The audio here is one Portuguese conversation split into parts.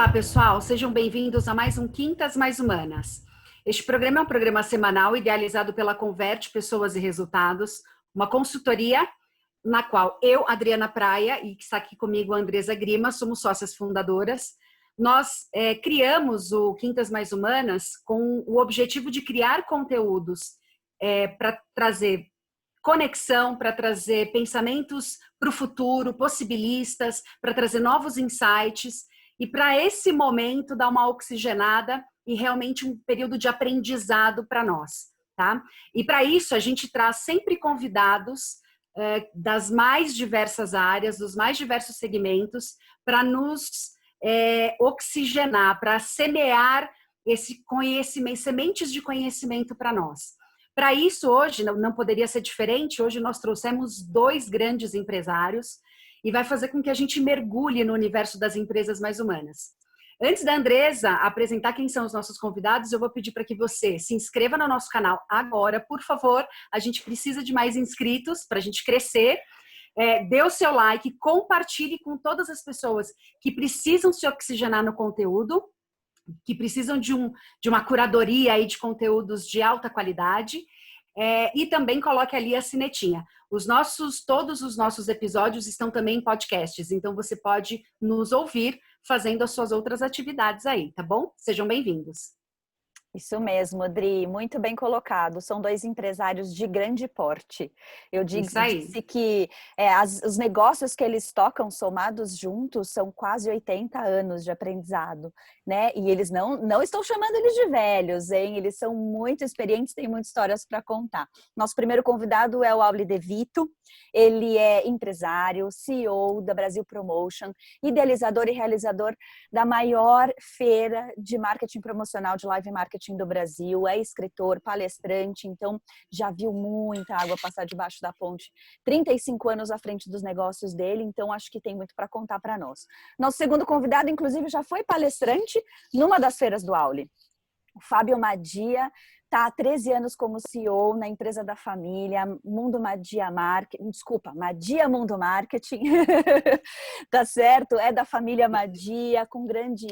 Olá, pessoal, sejam bem-vindos a mais um Quintas Mais Humanas. Este programa é um programa semanal idealizado pela Converte Pessoas e Resultados, uma consultoria na qual eu, Adriana Praia, e que está aqui comigo a Andresa Grima, somos sócias fundadoras. Nós criamos o Quintas Mais Humanas com o objetivo de criar conteúdos para trazer conexão, para trazer pensamentos para o futuro, possibilistas, para trazer novos insights e para esse momento dar uma oxigenada e realmente um período de aprendizado para nós, tá? E para isso a gente traz sempre convidados das mais diversas áreas, dos mais diversos segmentos, para nos oxigenar, para semear esse conhecimento, sementes de conhecimento para nós. Para isso, hoje, não poderia ser diferente, hoje nós trouxemos dois grandes empresários e vai fazer com que a gente mergulhe no universo das empresas mais humanas. Antes da Andresa apresentar quem são os nossos convidados, eu vou pedir para que você se inscreva no nosso canal agora, por favor. A gente precisa de mais inscritos para a gente crescer. Dê o seu like, compartilhe com todas as pessoas que precisam se oxigenar no conteúdo, que precisam de uma curadoria aí de conteúdos de alta qualidade, e também coloque ali a sinetinha. Todos os nossos episódios estão também em podcasts, então você pode nos ouvir fazendo as suas outras atividades aí, tá bom? Sejam bem-vindos. Isso mesmo, Adri, muito bem colocado. São dois empresários de grande porte. Eu disse que os negócios que eles tocam somados juntos são quase 80 anos de aprendizado, né? E eles não estão chamando eles de velhos, hein? Eles são muito experientes, têm muitas histórias para contar. Nosso primeiro convidado é o Auli De Vito. Ele é empresário, CEO da Brasil Promotion, idealizador e realizador da maior feira de marketing promocional de live marketing do Brasil, é escritor, palestrante, então já viu muita água passar debaixo da ponte. 35 anos à frente dos negócios dele, então acho que tem muito para contar para nós. Nosso segundo convidado, inclusive, já foi palestrante numa das feiras do Auli. O Fábio Madia está há 13 anos como CEO na empresa da família, Madia Mundo Marketing, tá certo? É da família Madia, com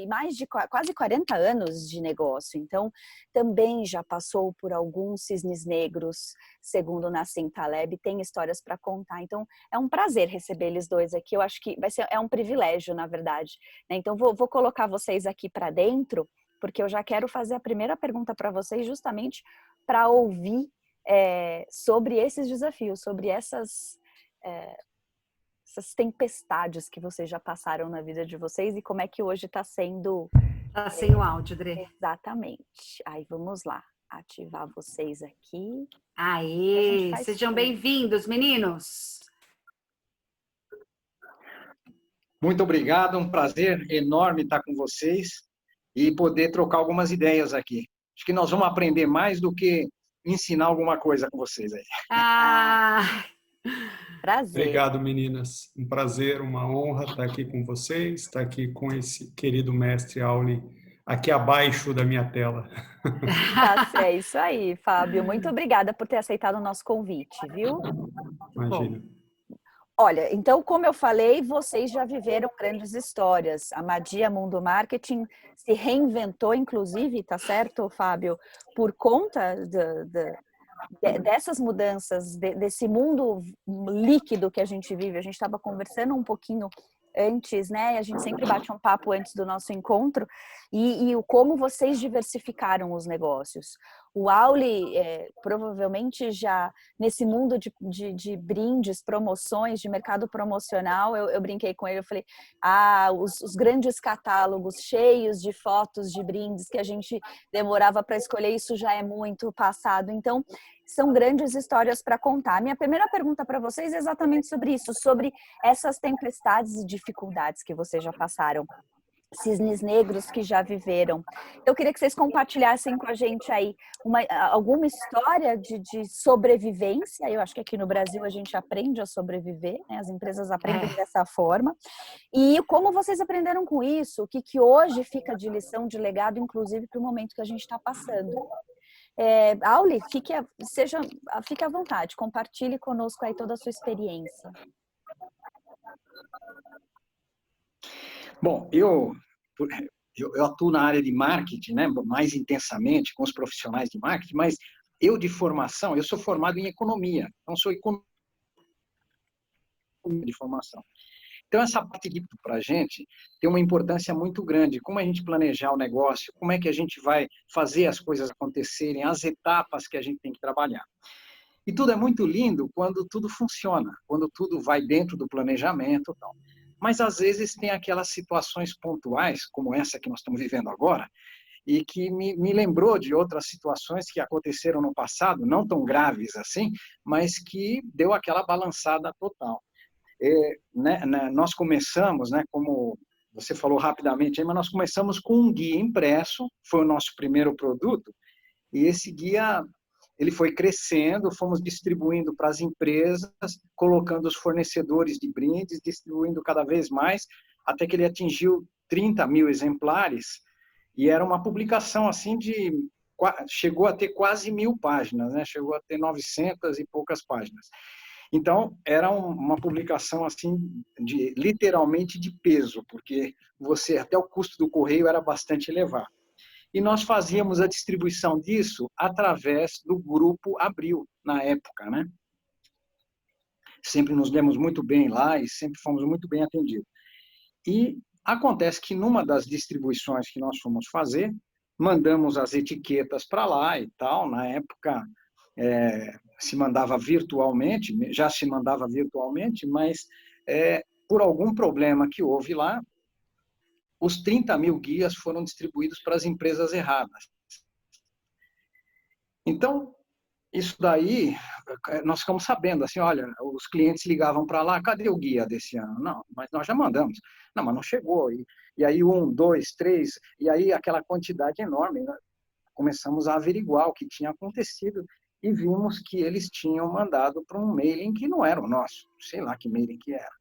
mais de quase 40 anos de negócio. Então, também já passou por alguns cisnes negros, segundo Nassim Taleb, tem histórias para contar. Então, é um prazer receber eles dois aqui. Eu acho que é um privilégio, na verdade. Então, vou colocar vocês aqui para dentro, porque eu já quero fazer a primeira pergunta para vocês justamente para ouvir sobre esses desafios, sobre essas tempestades que vocês já passaram na vida de vocês e como é que hoje está sendo... Está sem o áudio, Dre. Exatamente. Aí, vamos lá. Ativar vocês aqui. Aê! Sejam bem-vindos, meninos! Muito obrigado, um prazer enorme estar com vocês e poder trocar algumas ideias aqui. Acho que nós vamos aprender mais do que ensinar alguma coisa com vocês aí. Prazer. Obrigado, meninas. Um prazer, uma honra estar aqui com vocês, estar aqui com esse querido mestre Auli, aqui abaixo da minha tela. É isso aí, Fábio. Muito obrigada por ter aceitado o nosso convite, viu? Imagina. Olha, então, como eu falei, vocês já viveram grandes histórias. A Madia Mundo Marketing se reinventou, inclusive, tá certo, Fábio? Por conta dessas mudanças, desse mundo líquido que a gente vive. A gente estava conversando um pouquinho antes, né? A gente sempre bate um papo antes do nosso encontro e como vocês diversificaram os negócios. O Auli provavelmente já nesse mundo de brindes, promoções, de mercado promocional, eu brinquei com ele, eu falei, os grandes catálogos cheios de fotos de brindes que a gente demorava para escolher, isso já é muito passado. Então, são grandes histórias para contar. Minha primeira pergunta para vocês é exatamente sobre isso, sobre essas tempestades e dificuldades que vocês já passaram, cisnes negros que já viveram. Eu queria que vocês compartilhassem com a gente aí alguma história de sobrevivência. Eu acho que aqui no Brasil a gente aprende a sobreviver, né? As empresas aprendem dessa forma. E como vocês aprenderam com isso? O que hoje fica de lição, de legado, inclusive para o momento que a gente está passando? Auli, fique à vontade, compartilhe conosco aí toda a sua experiência. Bom, eu atuo na área de marketing, né, mais intensamente com os profissionais de marketing, mas eu de formação, eu sou formado em economia, então sou economista de formação. Então, essa parte de para a gente tem uma importância muito grande. Como a gente planejar o negócio, como é que a gente vai fazer as coisas acontecerem, as etapas que a gente tem que trabalhar. E tudo é muito lindo quando tudo funciona, quando tudo vai dentro do planejamento e tal. Mas, às vezes, tem aquelas situações pontuais, como essa que nós estamos vivendo agora, e que me lembrou de outras situações que aconteceram no passado, não tão graves assim, mas que deu aquela balançada total. Nós começamos, né, como você falou rapidamente, mas nós começamos com um guia impresso, foi o nosso primeiro produto, e esse guia ele foi crescendo, fomos distribuindo para as empresas, colocando os fornecedores de brindes, distribuindo cada vez mais, até que ele atingiu 30 mil exemplares, e era uma publicação assim chegou a ter quase 1000 páginas, né? Chegou a ter 900 e poucas páginas. Então, era uma publicação assim literalmente de peso, porque até o custo do correio era bastante elevado. E nós fazíamos a distribuição disso através do Grupo Abril, na época, né? Sempre nos demos muito bem lá e sempre fomos muito bem atendidos. E acontece que numa das distribuições que nós fomos fazer, mandamos as etiquetas para lá e tal. Na época, se mandava virtualmente, já se mandava virtualmente, mas por algum problema que houve lá, os 30 mil guias foram distribuídos para as empresas erradas. Então, isso daí, nós ficamos sabendo, assim, olha, os clientes ligavam para lá, cadê o guia desse ano? Não, mas nós já mandamos. Não, mas não chegou. E aí 1, 2, 3, e aí aquela quantidade enorme, né? Começamos a averiguar o que tinha acontecido e vimos que eles tinham mandado para um mailing que não era o nosso, sei lá que mailing que era.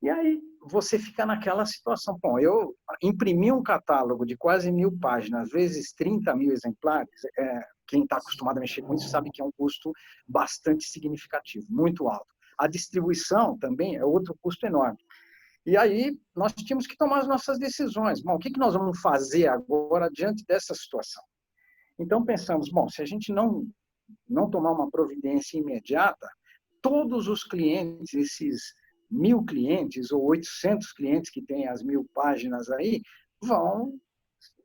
E aí você fica naquela situação. Bom, eu imprimi um catálogo de quase 1000 páginas, vezes 30 mil exemplares. Quem está acostumado a mexer com isso sabe que é um custo bastante significativo, muito alto. A distribuição também é outro custo enorme. E aí nós tínhamos que tomar as nossas decisões. Bom, o que nós vamos fazer agora diante dessa situação? Então pensamos, bom, se a gente não tomar uma providência imediata, todos os clientes, esses 1000 clientes ou 800 clientes que têm as 1000 páginas aí, vão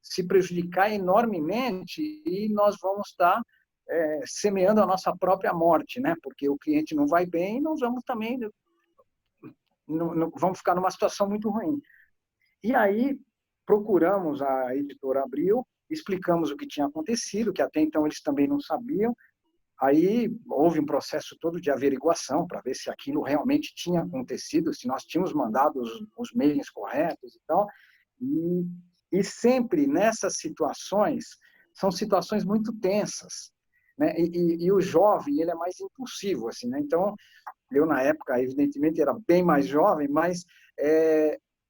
se prejudicar enormemente e nós vamos estar semeando a nossa própria morte, né? Porque o cliente não vai bem e nós vamos também vamos ficar numa situação muito ruim. E aí procuramos a editora Abril, explicamos o que tinha acontecido, que até então eles também não sabiam. Aí houve um processo todo de averiguação para ver se aquilo realmente tinha acontecido, se nós tínhamos mandado os mails corretos e tal. E sempre nessas situações, são situações muito tensas, né? E o jovem, ele é mais impulsivo, assim, né? Então, eu na época, evidentemente, era bem mais jovem, mas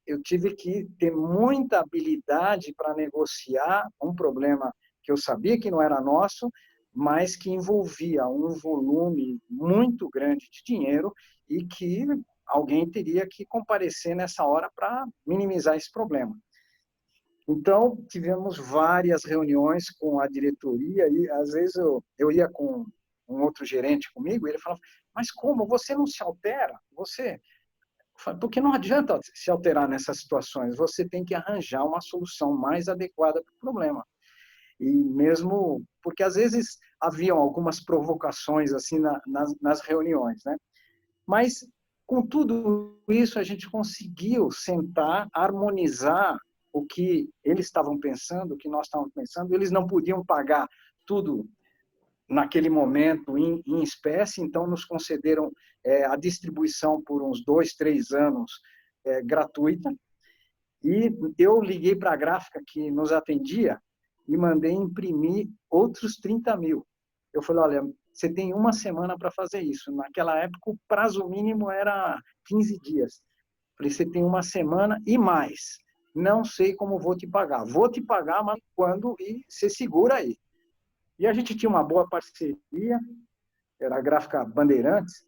eu tive que ter muita habilidade para negociar um problema que eu sabia que não era nosso, mas que envolvia um volume muito grande de dinheiro e que alguém teria que comparecer nessa hora para minimizar esse problema. Então, tivemos várias reuniões com a diretoria e, às vezes, eu ia com um outro gerente comigo e ele falava, mas como? Você não se altera? Porque não adianta se alterar nessas situações, você tem que arranjar uma solução mais adequada para o problema. E mesmo, porque às vezes haviam algumas provocações assim nas reuniões, né? Mas com tudo isso a gente conseguiu sentar, harmonizar o que eles estavam pensando, o que nós estávamos pensando. Eles não podiam pagar tudo naquele momento em espécie, então nos concederam a distribuição por uns 2, 3 anos gratuita. E eu liguei para a gráfica que nos atendia e mandei imprimir outros 30 mil. Eu falei, olha, você tem uma semana para fazer isso. Naquela época, o prazo mínimo era 15 dias. Eu falei, você tem uma semana e mais. Não sei como vou te pagar. Vou te pagar, mas quando? E você segura aí. E a gente tinha uma boa parceria, era a gráfica Bandeirantes,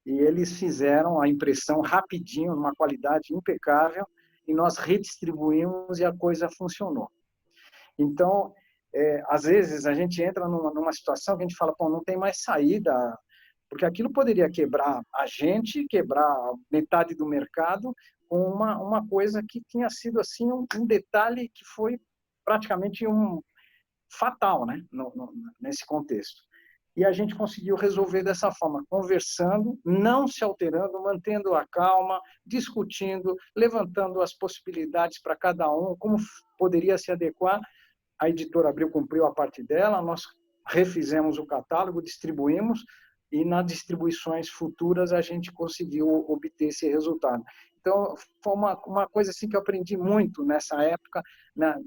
e eles fizeram a impressão rapidinho, numa qualidade impecável, e nós redistribuímos e a coisa funcionou. Então, às vezes, a gente entra numa situação que a gente fala, pô, não tem mais saída, porque aquilo poderia quebrar a gente, quebrar metade do mercado, com uma coisa que tinha sido assim um detalhe que foi praticamente fatal, né, nesse contexto. E a gente conseguiu resolver dessa forma, conversando, não se alterando, mantendo a calma, discutindo, levantando as possibilidades para cada um, como poderia se adequar. A editora Abril cumpriu a parte dela, nós refizemos o catálogo, distribuímos, e nas distribuições futuras a gente conseguiu obter esse resultado. Então, foi uma coisa assim que eu aprendi muito nessa época,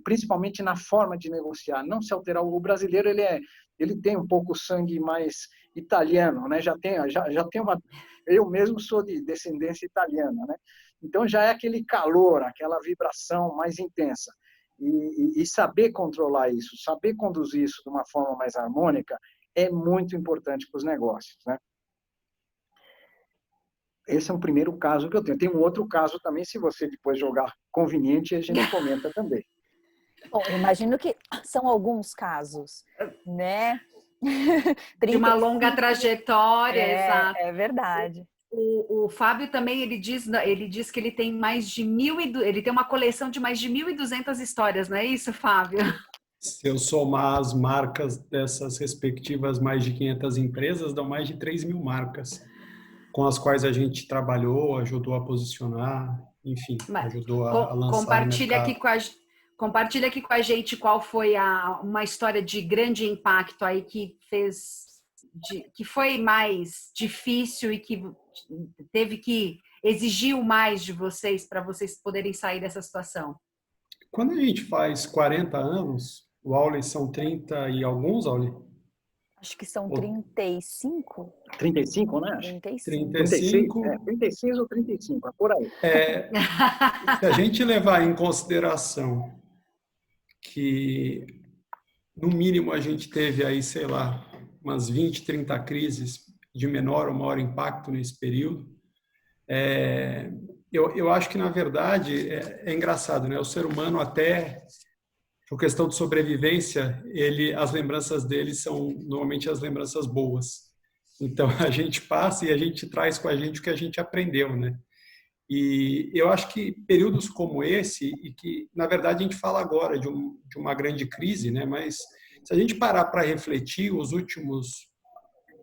principalmente na forma de negociar, não se alterar. O brasileiro ele tem um pouco o sangue mais italiano, né? Já tem eu mesmo sou de descendência italiana, né? Então já é aquele calor, aquela vibração mais intensa. E saber controlar isso, saber conduzir isso de uma forma mais harmônica é muito importante para os negócios, né? Esse é um primeiro caso que eu tenho. Tem um outro caso também, se você depois jogar conveniente, a gente comenta também. Bom, eu imagino que são alguns casos, né? De uma longa trajetória, exato. É verdade. O Fábio também, ele diz que ele tem ele tem uma coleção de mais de 1.200 histórias, não é isso, Fábio? Se eu somar as marcas dessas respectivas mais de 500 empresas, dão mais de 3.000 marcas, com as quais a gente trabalhou, ajudou a posicionar, enfim, ajudou a lançar Compartilha aqui com a gente qual foi uma história de grande impacto aí que foi mais difícil e que teve que exigiu mais de vocês para vocês poderem sair dessa situação. Quando a gente faz 40 anos, o Auli são 30 e alguns, Auli? Acho que são 35. 35, né? 35. 36 ou 35, é por aí. Se a gente levar em consideração que, no mínimo, a gente teve aí, sei lá, umas 20, 30 crises de menor ou maior impacto nesse período, eu acho que, na verdade, é engraçado, né? O ser humano, até por questão de sobrevivência, as lembranças dele são normalmente as lembranças boas. Então, a gente passa e a gente traz com a gente o que a gente aprendeu, né? E eu acho que períodos como esse, e que, na verdade, a gente fala agora de uma grande crise, né? Mas se a gente parar para refletir, os últimos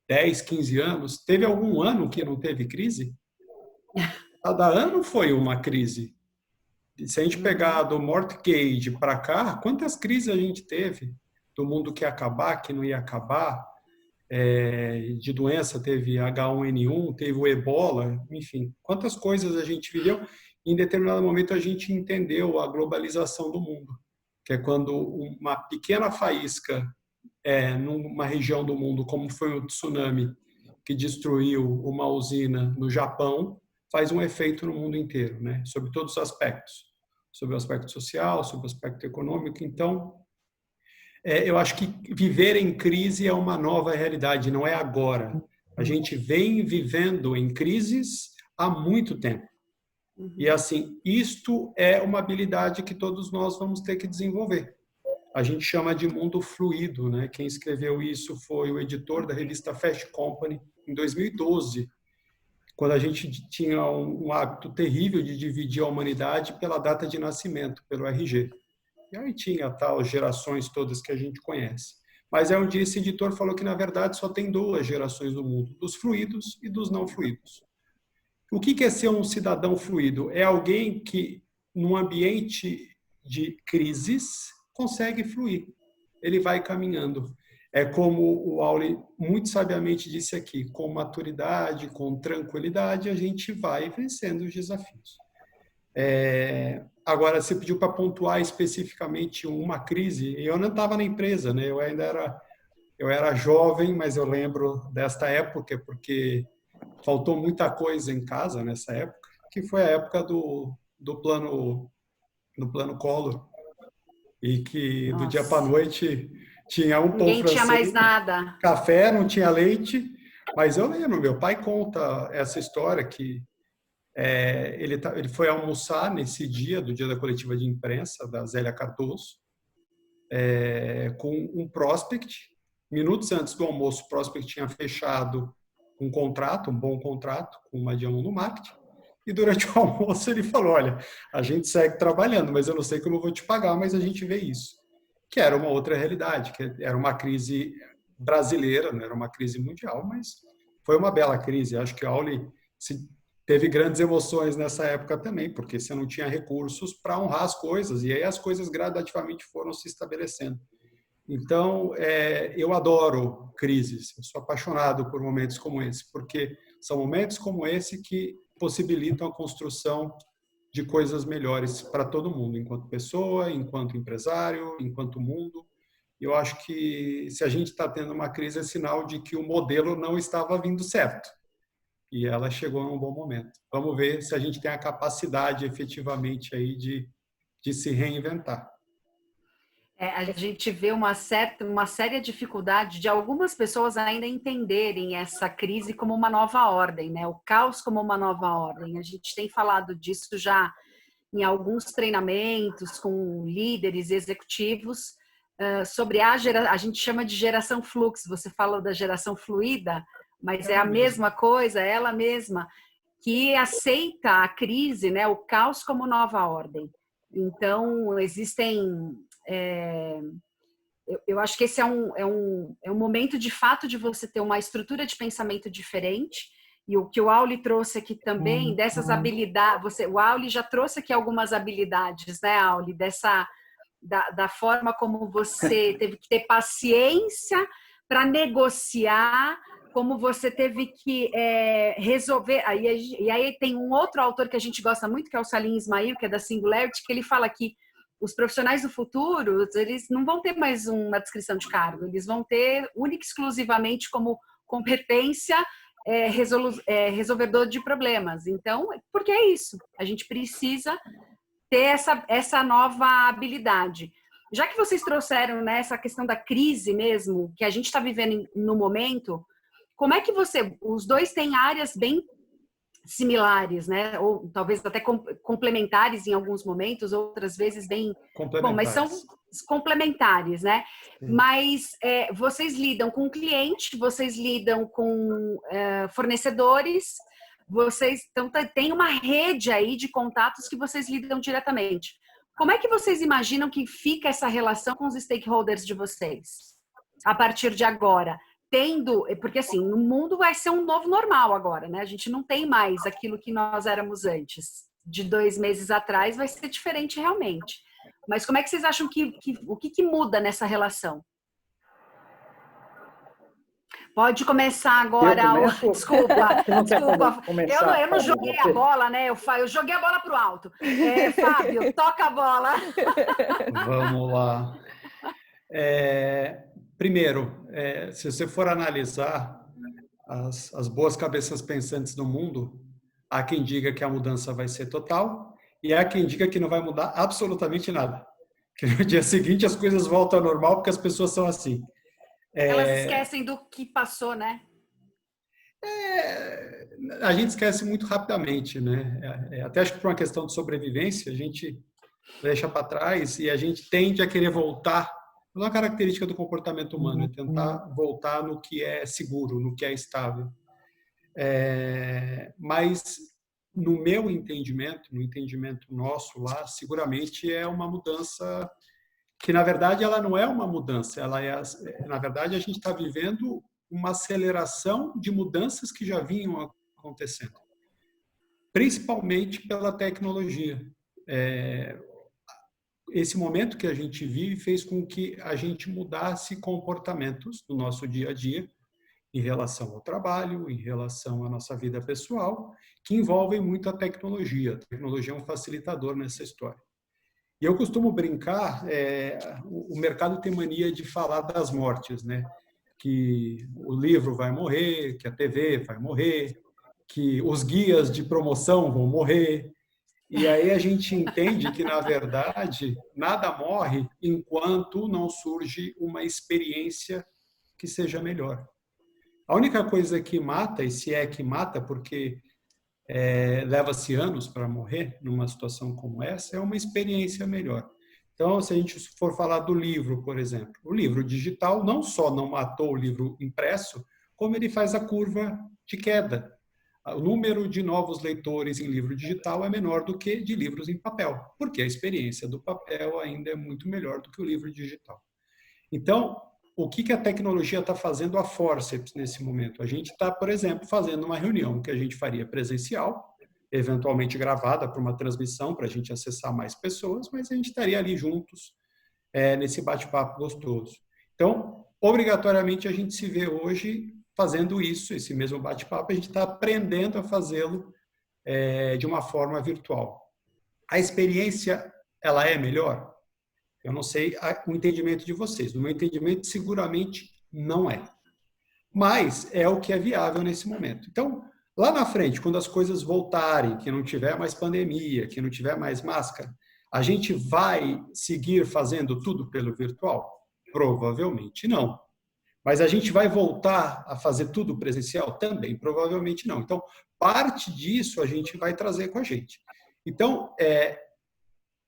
10, 15 anos, teve algum ano que não teve crise? Cada ano foi uma crise. Se a gente pegar do mortgage para cá, quantas crises a gente teve? Do mundo que ia acabar, que não ia acabar, de doença, teve H1N1, teve o Ebola, enfim, quantas coisas a gente viveu. Em determinado momento a gente entendeu a globalização do mundo, que é quando uma pequena faísca numa região do mundo, como foi o tsunami que destruiu uma usina no Japão, faz um efeito no mundo inteiro, né? Sobre todos os aspectos, sobre o aspecto social, sobre o aspecto econômico. Então, eu acho que viver em crise é uma nova realidade, não é agora. A gente vem vivendo em crises há muito tempo. E, assim, isto é uma habilidade que todos nós vamos ter que desenvolver. A gente chama de mundo fluido, né? Quem escreveu isso foi o editor da revista Fast Company, em 2012, quando a gente tinha um hábito terrível de dividir a humanidade pela data de nascimento, pelo RG. E aí tinha tal gerações todas que a gente conhece. Mas um dia esse editor falou que, na verdade, só tem 2 gerações no mundo, dos fluidos e dos não fluidos. O que é ser um cidadão fluido? É alguém que, num ambiente de crises, consegue fluir. Ele vai caminhando. É como o Auli muito sabiamente disse aqui, com maturidade, com tranquilidade, a gente vai vencendo os desafios. Agora, você pediu para pontuar especificamente uma crise, e eu não estava na empresa, né? Eu era jovem, mas eu lembro desta época, porque faltou muita coisa em casa nessa época, que foi a época do plano Collor, e que do dia para a noite tinha um pão francês, ninguém tinha mais nada, café, não tinha leite, mas eu lembro, meu pai conta essa história que Ele foi almoçar nesse dia, do dia da coletiva de imprensa, da Zélia Cardoso, com um prospect. Minutos antes do almoço, o prospect tinha fechado um contrato, um bom contrato, com uma de aluno marketing. E durante o almoço ele falou, olha, a gente segue trabalhando, mas eu não sei como eu vou te pagar, mas a gente vê isso. Que era uma outra realidade, que era uma crise brasileira, não era uma crise mundial, mas foi uma bela crise. Acho que a Auli teve grandes emoções nessa época também, porque você não tinha recursos para honrar as coisas, e aí as coisas gradativamente foram se estabelecendo. Então, eu adoro crises, eu sou apaixonado por momentos como esse, porque são momentos como esse que possibilitam a construção de coisas melhores para todo mundo, enquanto pessoa, enquanto empresário, enquanto mundo. Eu acho que se a gente está tendo uma crise, é sinal de que o modelo não estava vindo certo. E ela chegou num bom momento. Vamos ver se a gente tem a capacidade efetivamente aí de se reinventar. A gente vê uma séria dificuldade de algumas pessoas ainda entenderem essa crise como uma nova ordem, né? O caos como uma nova ordem. A gente tem falado disso já em alguns treinamentos com líderes executivos sobre a gente chama de geração fluxo. Você fala da geração fluida, mas é a mesma coisa, ela mesma, que aceita a crise, né? O caos como nova ordem. Então, existem... eu acho que esse é um momento de fato de você ter uma estrutura de pensamento diferente, e o que o Auli trouxe aqui também, dessas habilidades, o Auli já trouxe aqui algumas habilidades, né, Auli, da forma como você teve que ter paciência para negociar, como você teve que resolver. E aí tem um outro autor que a gente gosta muito, que é o Salim Ismail, que é da Singularity, que ele fala que os profissionais do futuro, eles não vão ter mais uma descrição de cargo, eles vão ter única e exclusivamente como competência resolvedor de problemas. Então, porque é isso, a gente precisa ter essa nova habilidade. Já que vocês trouxeram, né, essa questão da crise mesmo, que a gente está vivendo no momento, como é que os dois têm áreas bem similares, né? Ou talvez até complementares em alguns momentos, outras vezes bem... Bom, mas são complementares, né? Sim. Mas vocês lidam com cliente, vocês lidam com fornecedores, vocês têm uma rede aí de contatos que vocês lidam diretamente. Como é que vocês imaginam que fica essa relação com os stakeholders de vocês a partir de agora? Porque assim, no mundo vai ser um novo normal agora, né? A gente não tem mais aquilo que nós éramos antes. De 2 meses atrás vai ser diferente realmente. Mas como é que vocês acham o que muda nessa relação? Pode começar agora. Desculpa. Eu não joguei a bola, né? Eu joguei a bola para o alto. Fábio, toca a bola. Vamos lá. Primeiro, se você for analisar as boas cabeças pensantes do mundo, há quem diga que a mudança vai ser total e há quem diga que não vai mudar absolutamente nada. Que no dia seguinte as coisas voltam ao normal porque as pessoas são assim. Elas esquecem do que passou, né? A gente esquece muito rapidamente, né? Até acho que por uma questão de sobrevivência, a gente deixa para trás e a gente tende a querer voltar. É uma característica do comportamento humano, é tentar voltar no que é seguro, no que é estável. Mas, no meu entendimento, no entendimento nosso lá, seguramente é uma mudança que, na verdade, ela não é uma mudança. Na verdade, a gente está vivendo uma aceleração de mudanças que já vinham acontecendo, principalmente pela tecnologia. Esse momento que a gente vive fez com que a gente mudasse comportamentos no nosso dia a dia em relação ao trabalho, em relação à nossa vida pessoal, que envolvem muito a tecnologia. A tecnologia é um facilitador nessa história. E eu costumo brincar, o mercado tem mania de falar das mortes, né? Que o livro vai morrer, que a TV vai morrer, que os guias de promoção vão morrer. E aí a gente entende que, na verdade, nada morre enquanto não surge uma experiência que seja melhor. A única coisa que mata, e se é que mata, porque leva-se anos para morrer numa situação como essa, é uma experiência melhor. Então, se a gente for falar do livro, por exemplo, o livro digital não só não matou o livro impresso, como ele faz a curva de queda. O número de novos leitores em livro digital é menor do que de livros em papel, porque a experiência do papel ainda é muito melhor do que o livro digital. Então, o que a tecnologia está fazendo a forceps nesse momento? A gente está, por exemplo, fazendo uma reunião que a gente faria presencial, eventualmente gravada para uma transmissão, para a gente acessar mais pessoas, mas a gente estaria ali juntos nesse bate-papo gostoso. Então, obrigatoriamente, a gente se vê hoje fazendo isso, esse mesmo bate-papo, a gente está aprendendo a fazê-lo de uma forma virtual. A experiência, ela é melhor? Eu não sei o entendimento de vocês. No meu entendimento, seguramente não é. Mas é o que é viável nesse momento. Então, lá na frente, quando as coisas voltarem, que não tiver mais pandemia, que não tiver mais máscara, a gente vai seguir fazendo tudo pelo virtual? Provavelmente não. Mas a gente vai voltar a fazer tudo presencial? Também, provavelmente não. Então, parte disso a gente vai trazer com a gente. Então,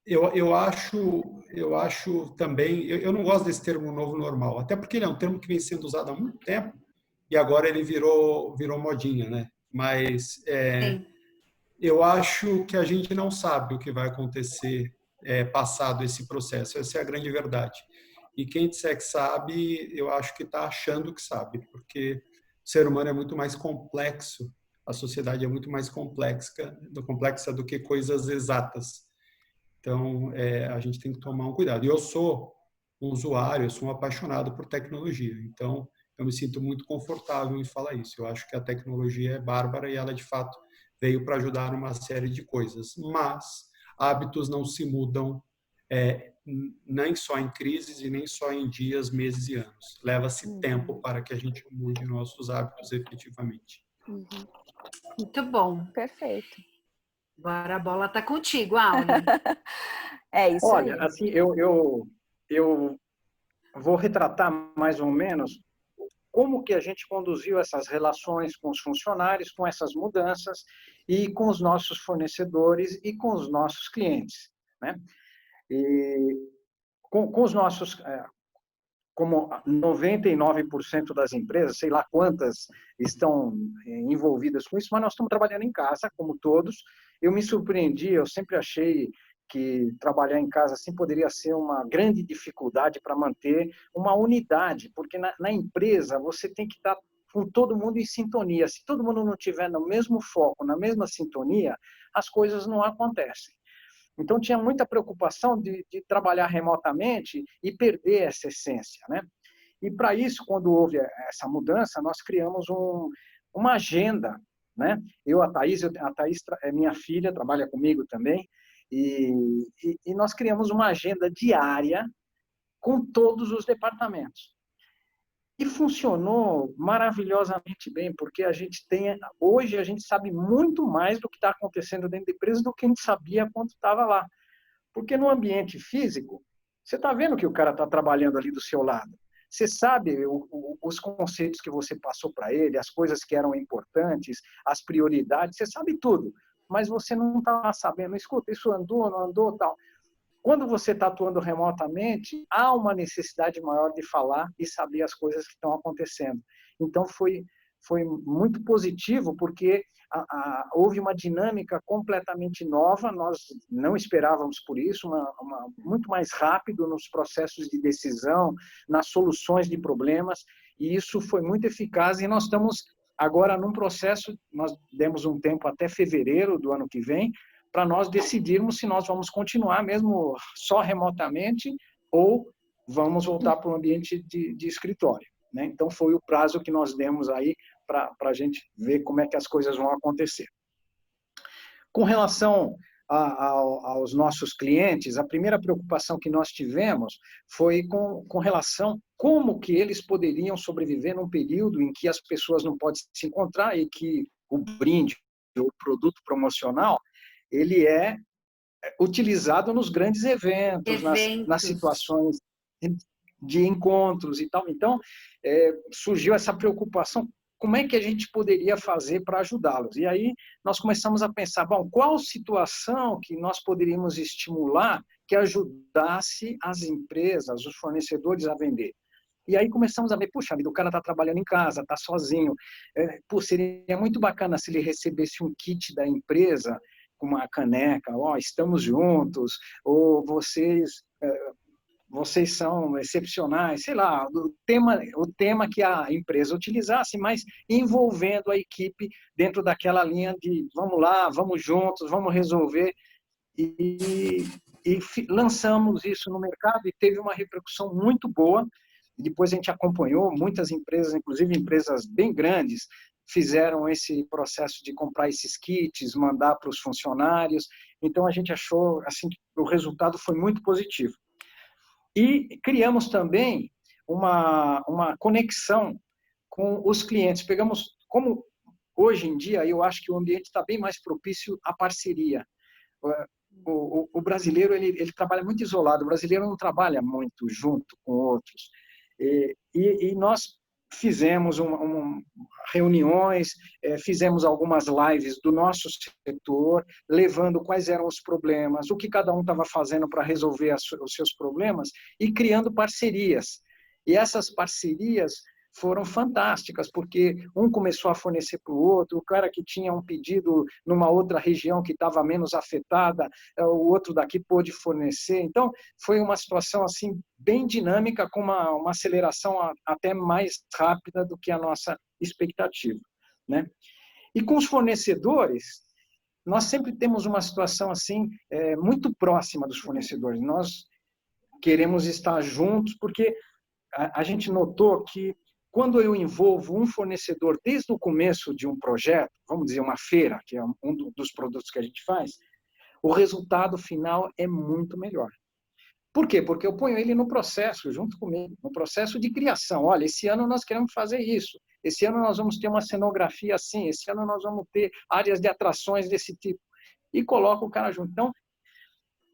eu acho também, eu não gosto desse termo novo normal, até porque ele é um termo que vem sendo usado há muito tempo e agora ele virou modinha, né? Mas eu acho que a gente não sabe o que vai acontecer passado esse processo. Essa é a grande verdade. E quem disser que sabe, eu acho que está achando que sabe, porque o ser humano é muito mais complexo, a sociedade é muito mais complexa do que coisas exatas. Então, a gente tem que tomar um cuidado. E eu sou um usuário, eu sou um apaixonado por tecnologia. Então, eu me sinto muito confortável em falar isso. Eu acho que a tecnologia é bárbara e ela, de fato, veio para ajudar uma série de coisas. Mas hábitos não se mudam nem só em crises e nem só em dias, meses e anos. Leva-se tempo para que a gente mude nossos hábitos efetivamente. Muito bom. Perfeito. Agora a bola está contigo, Auli. É isso aí. Olha, assim, eu vou retratar mais ou menos como que a gente conduziu essas relações com os funcionários, com essas mudanças e com os nossos fornecedores e com os nossos clientes, né? E com os nossos, como 99% das empresas, sei lá quantas estão envolvidas com isso, mas nós estamos trabalhando em casa, como todos. Eu me surpreendi, eu sempre achei que trabalhar em casa assim poderia ser uma grande dificuldade para manter uma unidade, porque na empresa você tem que estar com todo mundo em sintonia. Se todo mundo não estiver no mesmo foco, na mesma sintonia, as coisas não acontecem. Então, tinha muita preocupação de trabalhar remotamente e perder essa essência, né? E, para isso, quando houve essa mudança, nós criamos uma agenda, né? A Thaís é minha filha, trabalha comigo também, e nós criamos uma agenda diária com todos os departamentos. E funcionou maravilhosamente bem, porque hoje a gente sabe muito mais do que está acontecendo dentro da empresa do que a gente sabia quando estava lá. Porque no ambiente físico, você está vendo que o cara está trabalhando ali do seu lado. Você sabe os conceitos que você passou para ele, as coisas que eram importantes, as prioridades, você sabe tudo. Mas você não está sabendo, escuta, isso andou, não andou, tal. Quando você está atuando remotamente, há uma necessidade maior de falar e saber as coisas que estão acontecendo. Então, foi muito positivo, porque houve uma dinâmica completamente nova, nós não esperávamos por isso, muito mais rápido nos processos de decisão, nas soluções de problemas, e isso foi muito eficaz, e nós estamos agora num processo, nós demos um tempo até fevereiro do ano que vem, para nós decidirmos se nós vamos continuar mesmo só remotamente ou vamos voltar para o ambiente de escritório, né? Então, foi o prazo que nós demos aí para a gente ver como é que as coisas vão acontecer. Com relação aos nossos clientes, a primeira preocupação que nós tivemos foi com relação como que eles poderiam sobreviver num período em que as pessoas não podem se encontrar e que o brinde, o produto promocional, ele é utilizado nos grandes eventos. Nas situações de encontros e tal. Então, surgiu essa preocupação, como é que a gente poderia fazer para ajudá-los. E aí nós começamos a pensar, bom, qual situação que nós poderíamos estimular que ajudasse as empresas, os fornecedores a vender. E aí começamos a ver, puxa vida, o cara está trabalhando em casa, está sozinho. Seria muito bacana se ele recebesse um kit da empresa, com uma caneca, estamos juntos, ou vocês são excepcionais, sei lá, o tema que a empresa utilizasse, mas envolvendo a equipe dentro daquela linha de vamos lá, vamos juntos, vamos resolver. E lançamos isso no mercado e teve uma repercussão muito boa. E depois a gente acompanhou, muitas empresas, inclusive empresas bem grandes, fizeram esse processo de comprar esses kits, mandar para os funcionários. Então a gente achou assim que o resultado foi muito positivo. E criamos também uma conexão com os clientes. Pegamos, como hoje em dia eu acho que o ambiente está bem mais propício à parceria. O brasileiro ele trabalha muito isolado, o brasileiro não trabalha muito junto com outros. E nós fizemos reuniões, fizemos algumas lives do nosso setor, levando quais eram os problemas, o que cada um estava fazendo para resolver os seus problemas e criando parcerias. E essas parcerias foram fantásticas, porque um começou a fornecer para o outro, o cara que tinha um pedido numa outra região que estava menos afetada, o outro daqui pôde fornecer. Então, foi uma situação assim bem dinâmica, com uma aceleração até mais rápida do que a nossa expectativa, né? E com os fornecedores, nós sempre temos uma situação assim muito próxima dos fornecedores. Nós queremos estar juntos, porque a gente notou que quando eu envolvo um fornecedor desde o começo de um projeto, vamos dizer uma feira, que é um dos produtos que a gente faz, o resultado final é muito melhor. Por quê? Porque eu ponho ele no processo, junto comigo, no processo de criação. Olha, esse ano nós queremos fazer isso, esse ano nós vamos ter uma cenografia assim, esse ano nós vamos ter áreas de atrações desse tipo. E coloco o cara junto. Então,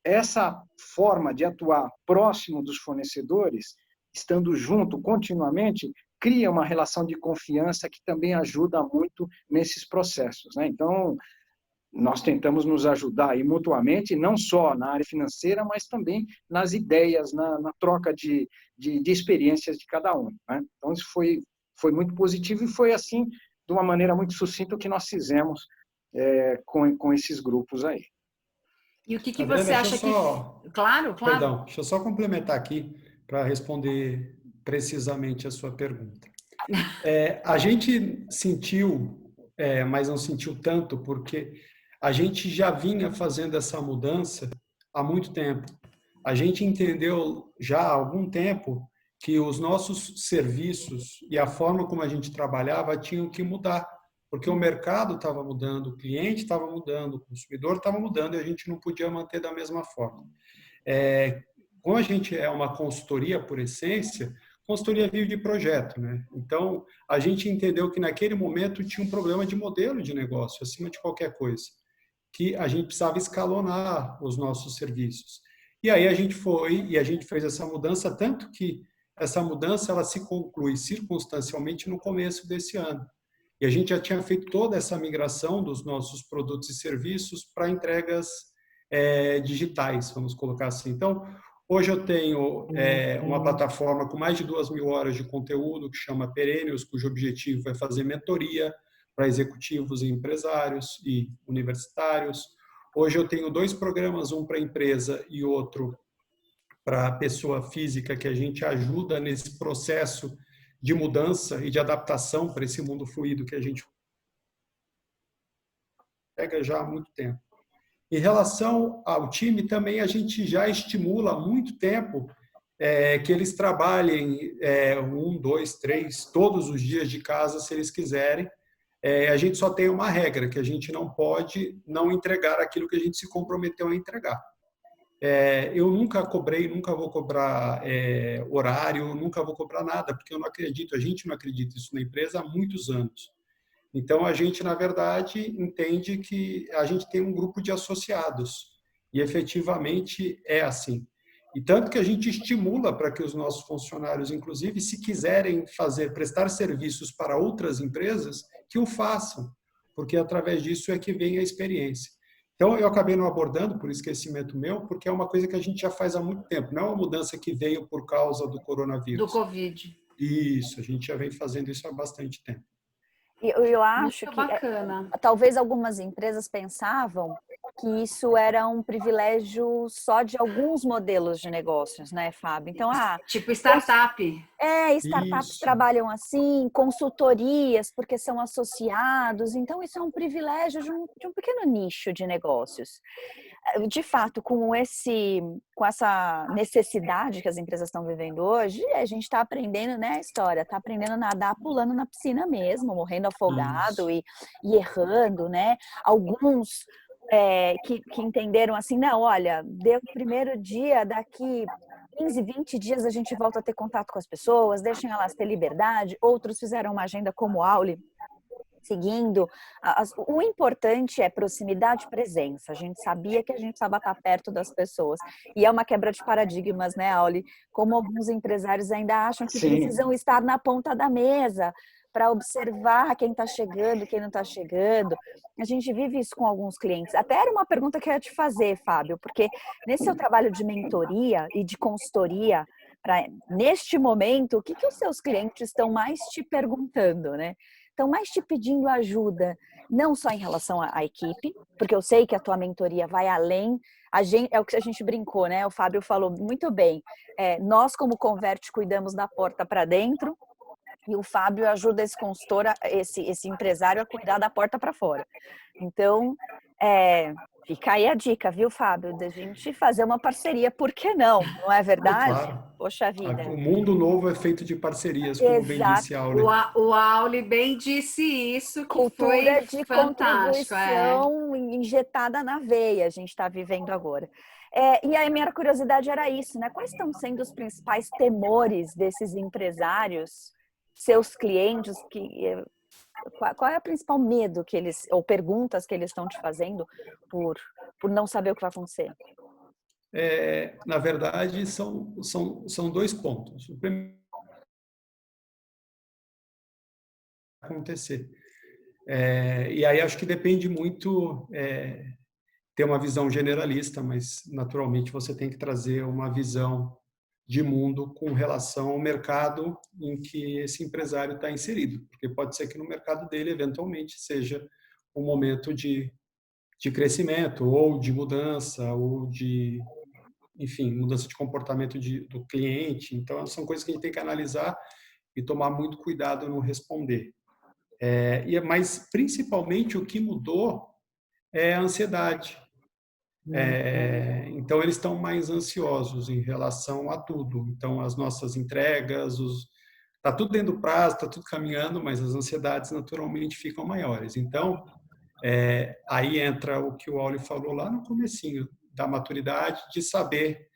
essa forma de atuar próximo dos fornecedores, estando junto continuamente, cria uma relação de confiança que também ajuda muito nesses processos, né? Então, nós tentamos nos ajudar aí mutuamente, não só na área financeira, mas também nas ideias, na troca de experiências de cada um, né? Então, isso foi muito positivo e foi assim, de uma maneira muito sucinta, o que nós fizemos com esses grupos aí. E o que Adriana, você acha que... Claro, claro. Perdão, deixa eu só complementar aqui para responder precisamente a sua pergunta. A gente sentiu, mas não sentiu tanto, porque a gente já vinha fazendo essa mudança há muito tempo. A gente entendeu já há algum tempo que os nossos serviços e a forma como a gente trabalhava tinham que mudar, porque o mercado estava mudando, o cliente estava mudando, o consumidor estava mudando e a gente não podia manter da mesma forma. Como a gente é uma consultoria por essência, consultoria vive de projeto, né? Então, a gente entendeu que naquele momento tinha um problema de modelo de negócio, acima de qualquer coisa, que a gente precisava escalonar os nossos serviços. E aí a gente foi e a gente fez essa mudança, tanto que essa mudança ela se conclui circunstancialmente no começo desse ano. E a gente já tinha feito toda essa migração dos nossos produtos e serviços para entregas digitais, vamos colocar assim. Então, hoje eu tenho uma plataforma com mais de 2.000 horas de conteúdo que chama Perennials, cujo objetivo é fazer mentoria para executivos e empresários e universitários. Hoje eu tenho 2 programas, um para empresa e outro para pessoa física, que a gente ajuda nesse processo de mudança e de adaptação para esse mundo fluido que a gente pega já há muito tempo. Em relação ao time, também a gente já estimula há muito tempo que eles trabalhem 1, 2, 3, todos os dias de casa, se eles quiserem. A gente só tem uma regra, que a gente não pode não entregar aquilo que a gente se comprometeu a entregar. Eu nunca cobrei, nunca vou cobrar horário, nunca vou cobrar nada, porque eu não acredito, a gente não acredita isso na empresa há muitos anos. Então, a gente, na verdade, entende que a gente tem um grupo de associados, e efetivamente é assim. E tanto que a gente estimula para que os nossos funcionários, inclusive, se quiserem prestar serviços para outras empresas, que o façam, porque através disso é que vem a experiência. Então, eu acabei não abordando por esquecimento meu, porque é uma coisa que a gente já faz há muito tempo, não é uma mudança que veio por causa do coronavírus. Do Covid. Isso, a gente já vem fazendo isso há bastante tempo. Eu acho Muito que bacana. talvez algumas empresas pensavam que isso era um privilégio só de alguns modelos de negócios, né, Fábio? Então, tipo startup. Startups Isso. trabalham assim, consultorias, porque são associados, então isso é um privilégio de um pequeno nicho de negócios. De fato, com essa necessidade que as empresas estão vivendo hoje, a gente está aprendendo, né, a história, está aprendendo a nadar pulando na piscina mesmo, morrendo afogado e errando, né? Alguns que entenderam assim, não, olha, deu o primeiro dia, daqui 15, 20 dias a gente volta a ter contato com as pessoas, deixem elas ter liberdade. Outros fizeram uma agenda como o Auli, seguindo. O importante é proximidade e presença. A gente sabia que a gente precisava estar perto das pessoas. E é uma quebra de paradigmas, né, Auli? Como alguns empresários ainda acham que precisam estar na ponta da mesa para observar quem está chegando, quem não está chegando. A gente vive isso com alguns clientes. Até era uma pergunta que eu ia te fazer, Fábio, porque nesse seu trabalho de mentoria e de consultoria, neste momento, o que os seus clientes estão mais te perguntando, né? Estão mais te pedindo ajuda, não só em relação à equipe, porque eu sei que a tua mentoria vai além. É o que a gente brincou, né? O Fábio falou muito bem. Nós, como Converte, cuidamos da porta para dentro, e o Fábio ajuda esse consultor, esse empresário a cuidar da porta para fora. Então, fica aí a dica, viu, Fábio? Da gente fazer uma parceria, por que não? Não é verdade? Claro. Poxa vida. O mundo novo é feito de parcerias, como bem disse a Auli. O Auli bem disse isso, que cultura foi de fantástico. contribuição injetada na veia, a gente está vivendo agora. E a minha curiosidade era isso, né? Quais estão sendo os principais temores desses empresários, seus clientes, qual é o principal medo que eles, ou perguntas que eles estão te fazendo por não saber o que vai acontecer? Na verdade, são dois pontos. O primeiro acontecer. E aí acho que depende muito ter uma visão generalista, mas naturalmente você tem que trazer uma visão de mundo com relação ao mercado em que esse empresário está inserido, porque pode ser que no mercado dele eventualmente seja um momento de crescimento ou de mudança ou de, enfim, mudança de comportamento do cliente. Então são coisas que a gente tem que analisar e tomar muito cuidado no responder. Mas principalmente o que mudou é a ansiedade. Então eles estão mais ansiosos em relação a tudo. Então as nossas entregas, está tudo dentro do prazo, está tudo caminhando, mas as ansiedades naturalmente ficam maiores. Então aí entra o que o Auli falou lá no comecinho da maturidade, de saber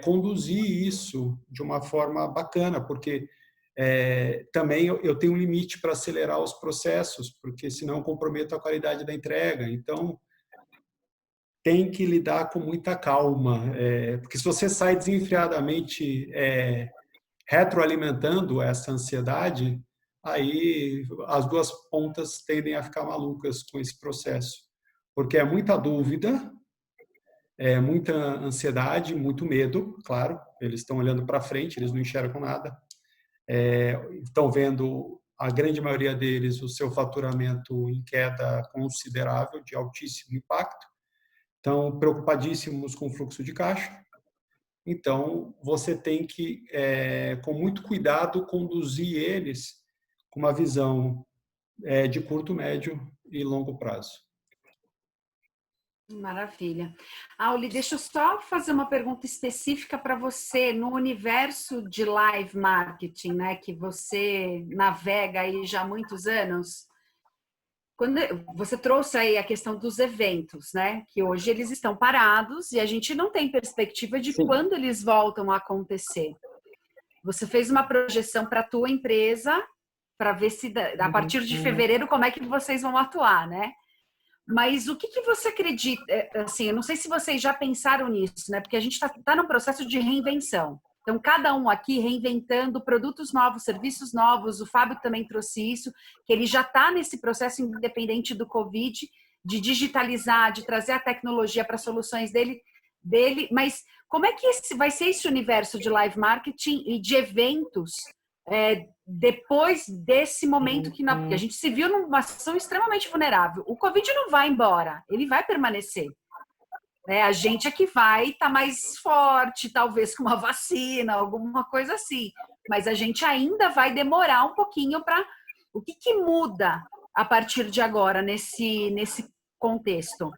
conduzir isso de uma forma bacana, porque também eu tenho um limite para acelerar os processos, porque senão eu comprometo a qualidade da entrega. Então tem que lidar com muita calma, porque se você sai desenfreadamente retroalimentando essa ansiedade, aí as duas pontas tendem a ficar malucas com esse processo, porque é muita dúvida, muita ansiedade, muito medo, claro, eles estão olhando para frente, eles não enxergam nada, estão vendo, a grande maioria deles, o seu faturamento em queda considerável, de altíssimo impacto, estão preocupadíssimos com o fluxo de caixa. Então, você tem que, com muito cuidado, conduzir eles com uma visão de curto, médio e longo prazo. Maravilha. Auli, deixa eu só fazer uma pergunta específica para você. No universo de live marketing, né, que você navega aí já há muitos anos, quando você trouxe aí a questão dos eventos, né? Que hoje eles estão parados e a gente não tem perspectiva de quando eles voltam a acontecer. Você fez uma projeção para a tua empresa para ver se a partir de fevereiro como é que vocês vão atuar, né? Mas o que você acredita? Assim, eu não sei se vocês já pensaram nisso, né? Porque a gente está num processo de reinvenção. Então, cada um aqui reinventando produtos novos, serviços novos. O Fábio também trouxe isso, que ele já está nesse processo, independente do Covid, de digitalizar, de trazer a tecnologia para as soluções dele. Mas como é que vai ser esse universo de live marketing e de eventos depois desse momento porque a gente se viu numa situação extremamente vulnerável. O Covid não vai embora, ele vai permanecer. A gente é que vai estar mais forte, talvez com uma vacina, alguma coisa assim. Mas a gente ainda vai demorar um pouquinho para... O que muda a partir de agora nesse contexto?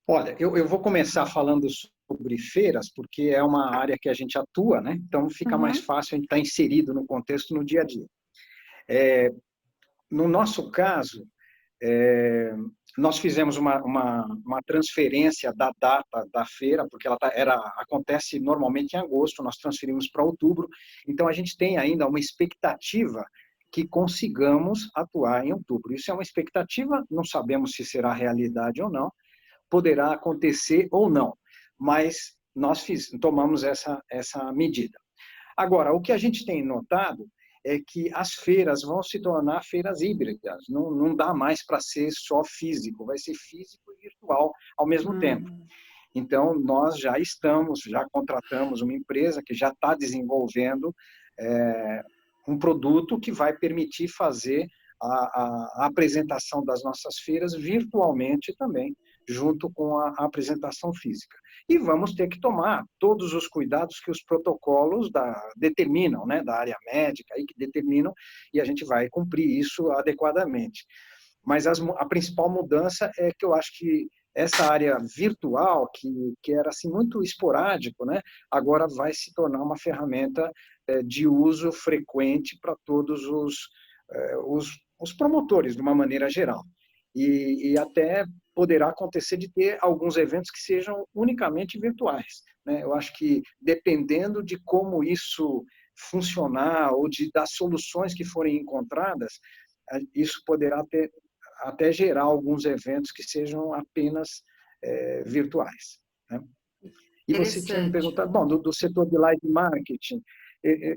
Olha, eu vou começar falando sobre feiras, porque é uma área que a gente atua, né? Então fica mais fácil a gente estar inserido no contexto no dia a dia. No nosso caso, nós fizemos uma transferência da data da feira, porque ela acontece normalmente em agosto, nós transferimos para outubro, então a gente tem ainda uma expectativa que consigamos atuar em outubro. Isso é uma expectativa, não sabemos se será realidade ou não, poderá acontecer ou não, mas nós tomamos essa medida. Agora, o que a gente tem notado é que as feiras vão se tornar feiras híbridas, não dá mais para ser só físico, vai ser físico e virtual ao mesmo tempo. Então, nós já contratamos uma empresa que já está desenvolvendo um produto que vai permitir fazer a apresentação das nossas feiras virtualmente também, junto com a apresentação física. E vamos ter que tomar todos os cuidados que os protocolos determinam, né, da área médica, aí, que determinam, e a gente vai cumprir isso adequadamente. Mas a principal mudança é que eu acho que essa área virtual, que era assim, muito esporádico, né, agora vai se tornar uma ferramenta de uso frequente para todos os promotores, de uma maneira geral. E até poderá acontecer de ter alguns eventos que sejam unicamente virtuais, né? Eu acho que, dependendo de como isso funcionar ou das soluções que forem encontradas, isso poderá até gerar alguns eventos que sejam apenas virtuais, né? E você tinha me perguntado, bom, do setor de live marketing,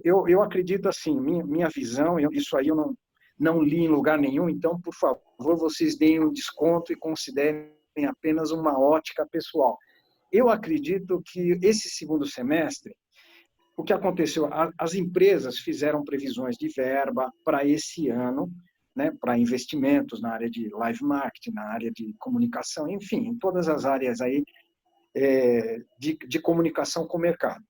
eu acredito assim, minha visão, isso aí eu não li em lugar nenhum, então, por favor, vocês deem um desconto e considerem apenas uma ótica pessoal. Eu acredito que esse segundo semestre, o que aconteceu, as empresas fizeram previsões de verba para esse ano, né, para investimentos na área de live marketing, na área de comunicação, enfim, em todas as áreas aí de comunicação com o mercado.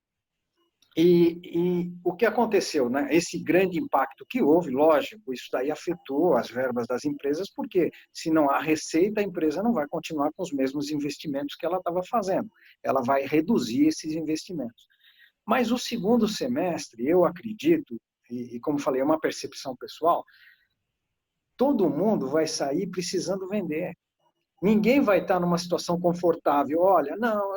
E o que aconteceu, né? Esse grande impacto que houve, lógico, isso daí afetou as verbas das empresas, porque se não há receita, a empresa não vai continuar com os mesmos investimentos que ela estava fazendo. Ela vai reduzir esses investimentos. Mas o segundo semestre, eu acredito, e como falei, é uma percepção pessoal, todo mundo vai sair precisando vender. Ninguém vai estar numa situação confortável. Olha, não,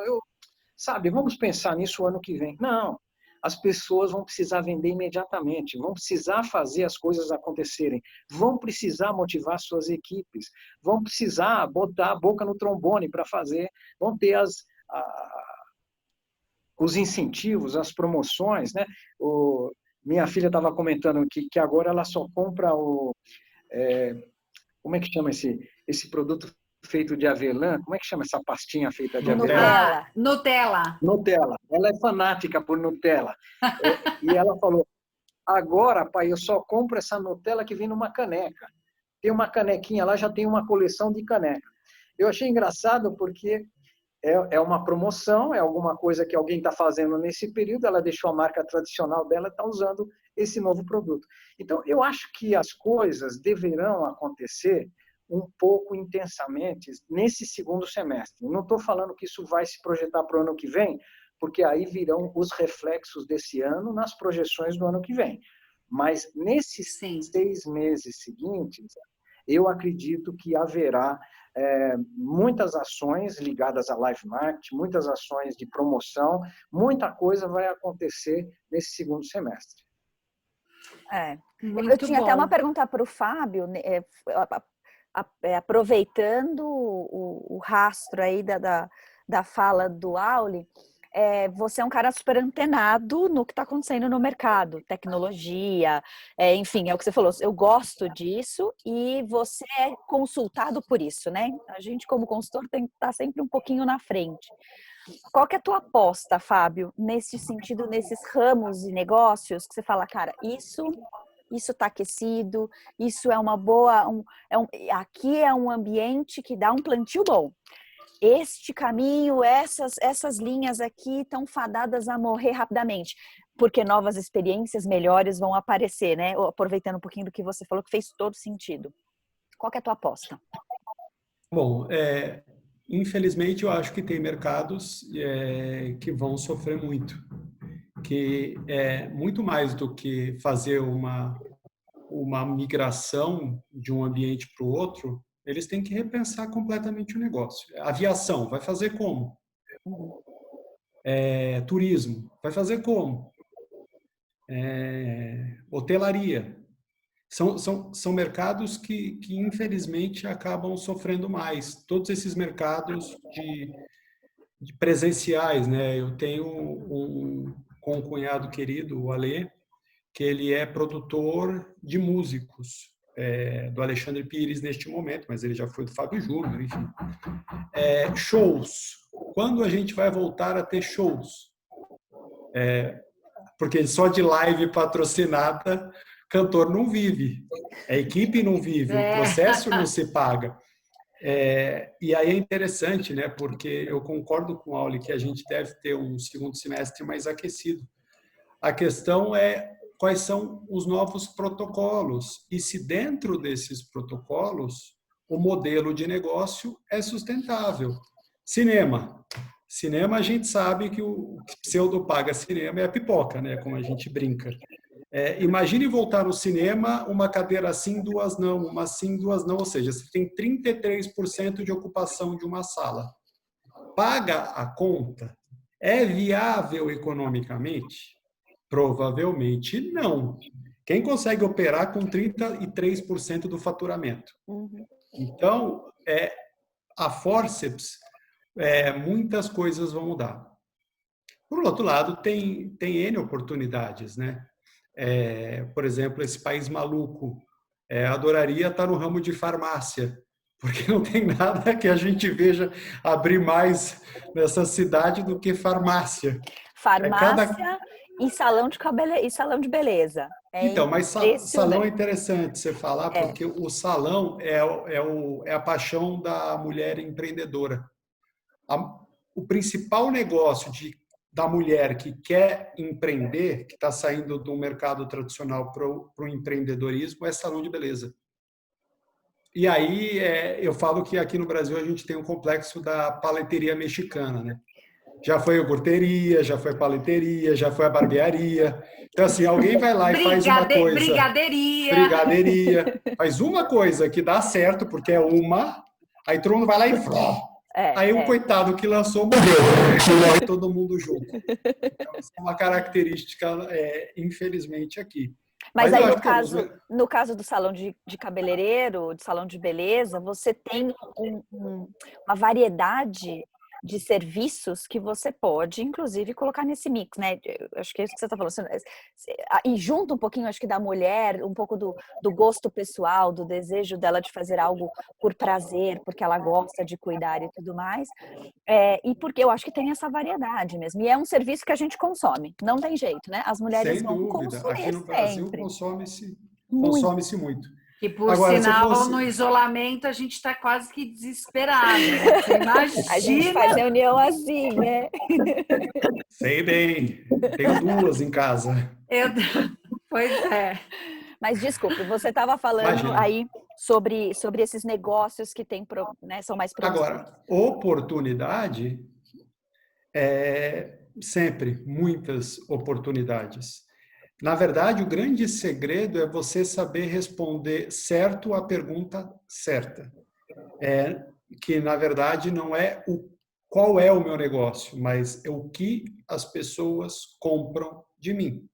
vamos pensar nisso ano que vem. Não. As pessoas vão precisar vender imediatamente, vão precisar fazer as coisas acontecerem, vão precisar motivar suas equipes, vão precisar botar a boca no trombone para fazer, vão ter os incentivos, as promoções, né? Minha filha estava comentando que agora ela só compra como é que chama esse produto feito de avelã? Como é que chama essa pastinha feita de avelã? Nutella. Nutella. Ela é fanática por Nutella. E ela falou, agora, pai, eu só compro essa Nutella que vem numa caneca. Tem uma canequinha lá, já tem uma coleção de caneca. Eu achei engraçado porque é uma promoção, é alguma coisa que alguém está fazendo nesse período, ela deixou a marca tradicional dela e está usando esse novo produto. Então, eu acho que as coisas deverão acontecer um pouco intensamente nesse segundo semestre. Não estou falando que isso vai se projetar para o ano que vem, porque aí virão os reflexos desse ano nas projeções do ano que vem. Mas nesses 6 meses seguintes, eu acredito que haverá muitas ações ligadas a live marketing, muitas ações de promoção, muita coisa vai acontecer nesse segundo semestre. Muito Eu tinha bom. até uma pergunta para o Fábio, né, aproveitando o rastro aí da fala do Auli, você é um cara super antenado no que está acontecendo no mercado, tecnologia, enfim, é o que você falou, eu gosto disso e você é consultado por isso, né? A gente, como consultor, tem que estar sempre um pouquinho na frente. Qual que é a tua aposta, Fábio, nesse sentido, nesses ramos de negócios que você fala, cara, isso está aquecido, isso é uma boa, aqui é um ambiente que dá um plantio bom. Este caminho, essas linhas aqui estão fadadas a morrer rapidamente, porque novas experiências melhores vão aparecer, né? Aproveitando um pouquinho do que você falou, que fez todo sentido. Qual que é a tua aposta? Bom, infelizmente eu acho que tem mercados que vão sofrer muito, que é muito mais do que fazer uma migração de um ambiente para o outro, eles têm que repensar completamente o negócio. Aviação, vai fazer como? Turismo, vai fazer como? Hotelaria. São mercados que, infelizmente, acabam sofrendo mais. Todos esses mercados de presenciais, né? Eu tenho com um cunhado querido, o Alê, que ele é produtor de músicos, do Alexandre Pires neste momento, mas ele já foi do Fábio Júnior, enfim. Shows. Quando a gente vai voltar a ter shows? Porque só de live patrocinada, cantor não vive, a equipe não vive, o processo não se paga. E aí é interessante, né? Porque eu concordo com o Auli que a gente deve ter um segundo semestre mais aquecido. A questão é quais são os novos protocolos e se dentro desses protocolos o modelo de negócio é sustentável. Cinema a gente sabe que o pseudo paga cinema é a pipoca, né? Como a gente brinca. Imagine voltar no cinema, uma cadeira sim, duas não, uma sim, duas não, ou seja, você tem 33% de ocupação de uma sala. Paga a conta? É viável economicamente? Provavelmente não. Quem consegue operar com 33% do faturamento? Então, a forceps, muitas coisas vão mudar. Por outro lado, tem N oportunidades, né? Por exemplo, esse país maluco, adoraria estar no ramo de farmácia, porque não tem nada que a gente veja abrir mais nessa cidade do que farmácia. Farmácia e salão de cabelo e salão de beleza. Então, mas salão é interessante você falar, porque o salão é a paixão da mulher empreendedora. O principal negócio da mulher que quer empreender, que está saindo do mercado tradicional para o empreendedorismo, é salão de beleza. E aí eu falo que aqui no Brasil a gente tem um complexo da paleteria mexicana, né? Já foi iogurteria, já foi paleteria, já foi a barbearia. Então, assim, alguém vai lá e faz uma coisa... Brigadeiria. Faz uma coisa que dá certo, porque é uma, aí todo mundo vai lá e... Aí o coitado que lançou morreu. Todo mundo junto. Então, essa é uma característica, infelizmente, aqui. Mas aí, no caso do salão de cabeleireiro, de salão de beleza, você tem uma variedade de serviços que você pode, inclusive, colocar nesse mix, né? Eu acho que é isso que você está falando. E junto um pouquinho, acho que da mulher, um pouco do gosto pessoal, do desejo dela de fazer algo por prazer, porque ela gosta de cuidar e tudo mais. E porque eu acho que tem essa variedade mesmo. E é um serviço que a gente consome. Não tem jeito, né? As mulheres vão consumir. Aqui no Brasil consome-se muito. Que, por sinal, no isolamento, a gente está quase que desesperado. Né? Você imagina? A gente faz reunião assim, né? Sei bem. Tenho 2 em casa. Pois é. Mas, desculpe, você estava falando aí sobre esses negócios que tem, né, são mais produtivos. Agora, oportunidade, sempre, muitas oportunidades. Na verdade, o grande segredo é você saber responder certo à pergunta certa. Que, na verdade, não é qual é o meu negócio, mas é o que as pessoas compram de mim.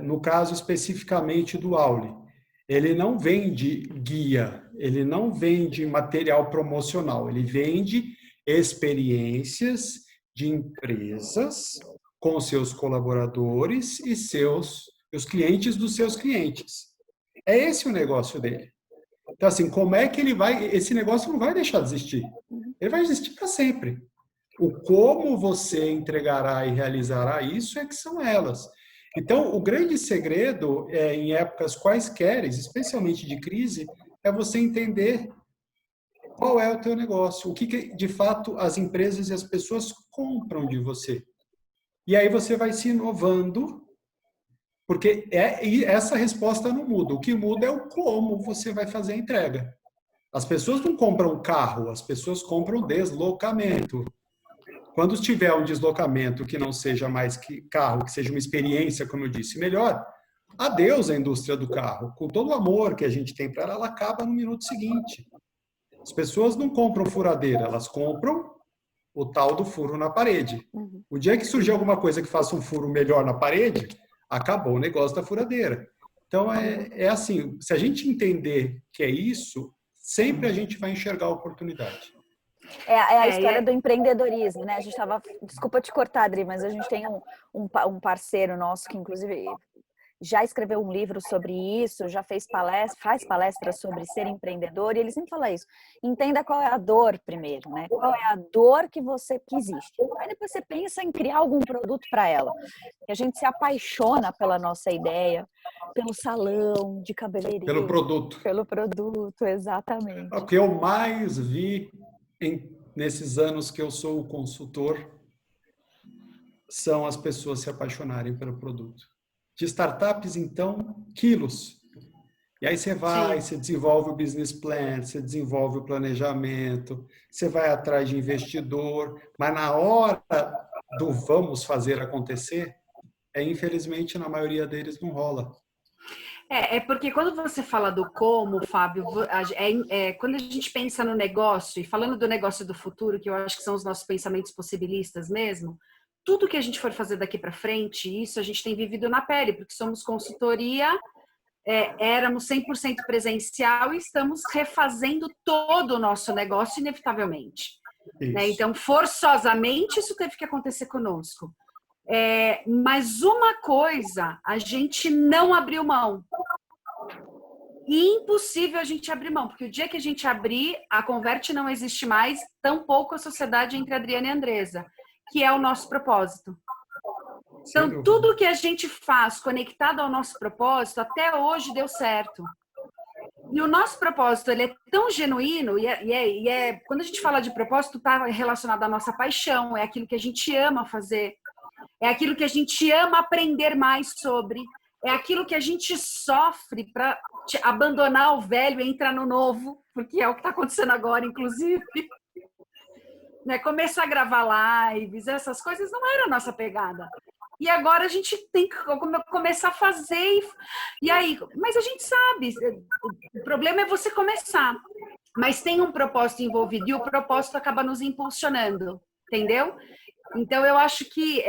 no caso especificamente do Auli, ele não vende guia, ele não vende material promocional, ele vende experiências de empresas com seus colaboradores e os clientes dos seus clientes. É esse o negócio dele. Então, assim, como é que ele vai... Esse negócio não vai deixar de existir. Ele vai existir para sempre. O como você entregará e realizará isso é que são elas. Então, o grande segredo, em épocas quaisquer, especialmente de crise, é você entender qual é o teu negócio, o que de fato as empresas e as pessoas compram de você. E aí você vai se inovando, porque essa resposta não muda. O que muda é o como você vai fazer a entrega. As pessoas não compram carro, as pessoas compram deslocamento. Quando tiver um deslocamento que não seja mais que carro, que seja uma experiência, como eu disse, melhor, adeus à indústria do carro. Com todo o amor que a gente tem para ela, ela acaba no minuto seguinte. As pessoas não compram furadeira, elas compram o tal do furo na parede. O dia que surgir alguma coisa que faça um furo melhor na parede, acabou o negócio da furadeira. Então, é assim, se a gente entender que é isso, sempre a gente vai enxergar a oportunidade. É a história do empreendedorismo, né? A gente estava... Desculpa te cortar, Adri, mas a gente tem um parceiro nosso que, inclusive, já escreveu um livro sobre isso, já faz palestras sobre ser empreendedor, e ele sempre fala isso. Entenda qual é a dor primeiro, né? Qual é a dor que existe. Aí depois você pensa em criar algum produto para ela. E a gente se apaixona pela nossa ideia, pelo salão de cabeleireiro. Pelo produto. Pelo produto, exatamente. O que eu mais vi nesses anos que eu sou o consultor são as pessoas se apaixonarem pelo produto. De startups, então, quilos. E aí você vai, você desenvolve o business plan, você desenvolve o planejamento, você vai atrás de investidor, mas na hora do vamos fazer acontecer, infelizmente, na maioria deles não rola. Porque quando você fala do como, Fábio, quando a gente pensa no negócio, e falando do negócio do futuro, que eu acho que são os nossos pensamentos possibilistas mesmo, tudo que a gente for fazer daqui para frente, isso a gente tem vivido na pele, porque somos consultoria, éramos 100% presencial e estamos refazendo todo o nosso negócio inevitavelmente. Né? Então, forçosamente, isso teve que acontecer conosco. Mas uma coisa, a gente não abriu mão. Impossível a gente abrir mão, porque o dia que a gente abrir, a Converte não existe mais, tampouco a sociedade entre Adriana e Andresa, que é o nosso propósito. Então, tudo que a gente faz conectado ao nosso propósito, até hoje deu certo. E o nosso propósito, ele é tão genuíno, quando a gente fala de propósito, está relacionado à nossa paixão, é aquilo que a gente ama fazer, é aquilo que a gente ama aprender mais sobre, é aquilo que a gente sofre para abandonar o velho e entrar no novo, porque é o que está acontecendo agora, inclusive. Né? Começar a gravar lives, essas coisas não era a nossa pegada. E agora a gente tem que começar a fazer. E aí, mas a gente sabe, o problema é você começar. Mas tem um propósito envolvido e o propósito acaba nos impulsionando, entendeu? Então, eu acho que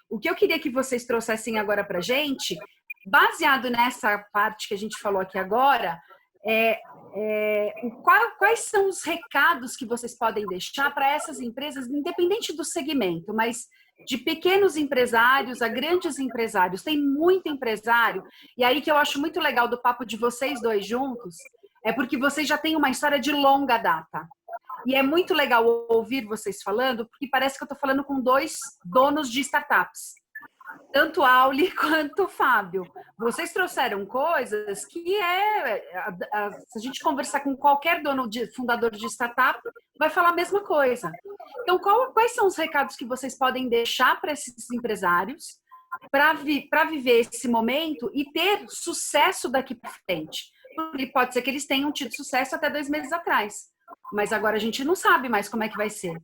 o que eu queria que vocês trouxessem agora para a gente, baseado nessa parte que a gente falou aqui agora, quais são os recados que vocês podem deixar para essas empresas, independente do segmento, mas de pequenos empresários a grandes empresários. Tem muito empresário, e aí que eu acho muito legal do papo de vocês dois juntos, é porque vocês já têm uma história de longa data. E é muito legal ouvir vocês falando, porque parece que eu estou falando com dois donos de startups. Tanto o Auli quanto o Fábio. Vocês trouxeram coisas que se a gente conversar com qualquer fundador de startup, vai falar a mesma coisa. Então, quais são os recados que vocês podem deixar para esses empresários para viver esse momento e ter sucesso daqui para frente? Porque pode ser que eles tenham tido sucesso até 2 meses atrás, mas agora a gente não sabe mais como é que vai ser.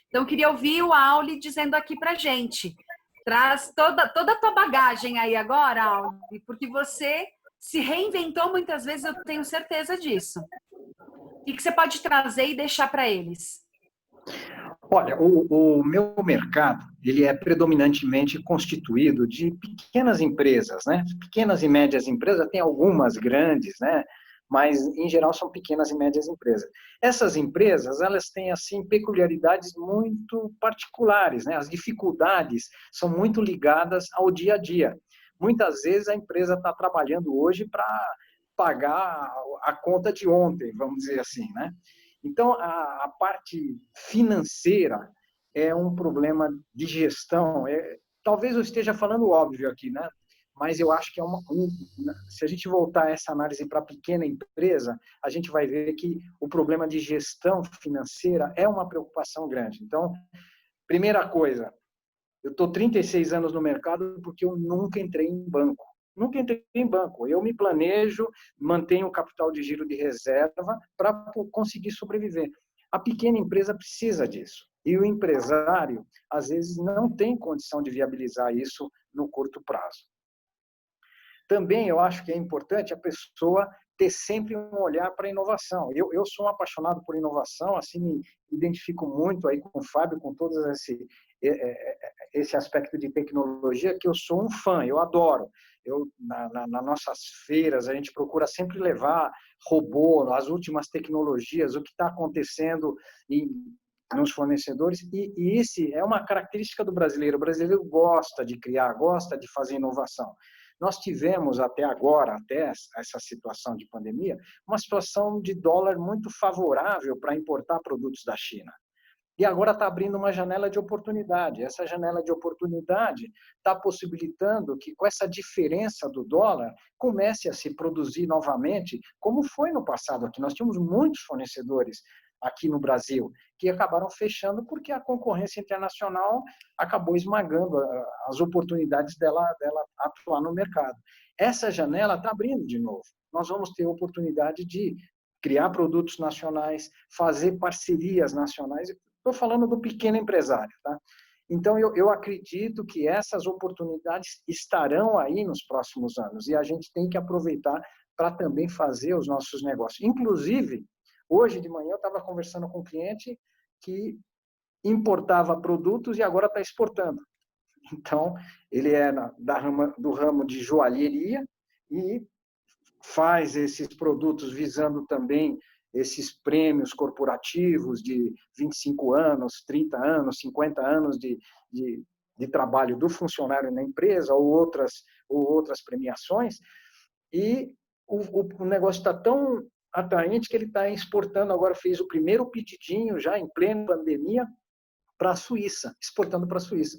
Então, eu queria ouvir o Auli dizendo aqui para a gente. Traz toda a tua bagagem aí agora, Auli, porque você se reinventou muitas vezes, eu tenho certeza disso. O que você pode trazer e deixar para eles? Olha, o meu mercado, ele é predominantemente constituído de pequenas empresas, né? Pequenas e médias empresas, tem algumas grandes, né? Mas, em geral, são pequenas e médias empresas. Essas empresas, elas têm, assim, peculiaridades muito particulares, né? As dificuldades são muito ligadas ao dia a dia. Muitas vezes, a empresa está trabalhando hoje para pagar a conta de ontem, vamos dizer assim, né? Então, a parte financeira é um problema de gestão. Talvez eu esteja falando óbvio aqui, né? Mas eu acho que se a gente voltar essa análise para a pequena empresa, a gente vai ver que o problema de gestão financeira é uma preocupação grande. Então, primeira coisa, eu estou 36 anos no mercado porque eu nunca entrei em banco. Nunca entrei em banco. Eu me planejo, mantenho o capital de giro de reserva para conseguir sobreviver. A pequena empresa precisa disso. E o empresário, às vezes, não tem condição de viabilizar isso no curto prazo. Também eu acho que é importante a pessoa ter sempre um olhar para a inovação. Eu sou um apaixonado por inovação, assim, me identifico muito aí com o Fábio, com todo esse aspecto de tecnologia, que eu sou um fã, eu adoro. Nas nossas feiras, a gente procura sempre levar robô, as últimas tecnologias, o que está acontecendo nos fornecedores, e esse é uma característica do brasileiro. O brasileiro gosta de criar, gosta de fazer inovação. Nós tivemos até agora, até essa situação de pandemia, uma situação de dólar muito favorável para importar produtos da China. E agora está abrindo uma janela de oportunidade. Essa janela de oportunidade está possibilitando que, com essa diferença do dólar, comece a se produzir novamente, como foi no passado aqui. Nós tínhamos muitos fornecedores aqui no Brasil que acabaram fechando porque a concorrência internacional acabou esmagando as oportunidades dela atuar no mercado. Essa janela está abrindo de novo. Nós vamos ter a oportunidade de criar produtos nacionais, fazer parcerias nacionais. Estou falando do pequeno empresário, tá? Então, eu acredito que essas oportunidades estarão aí nos próximos anos e a gente tem que aproveitar para também fazer os nossos negócios. Inclusive, hoje de manhã eu estava conversando com um cliente que importava produtos e agora está exportando. Então, ele é do ramo de joalheria e faz esses produtos visando também esses prêmios corporativos de 25 anos, 30 anos, 50 anos de trabalho do funcionário na empresa ou outras premiações. E o negócio está tão atraente que ele está exportando, agora fez o primeiro pedidinho já em plena pandemia para a Suíça, exportando para a Suíça.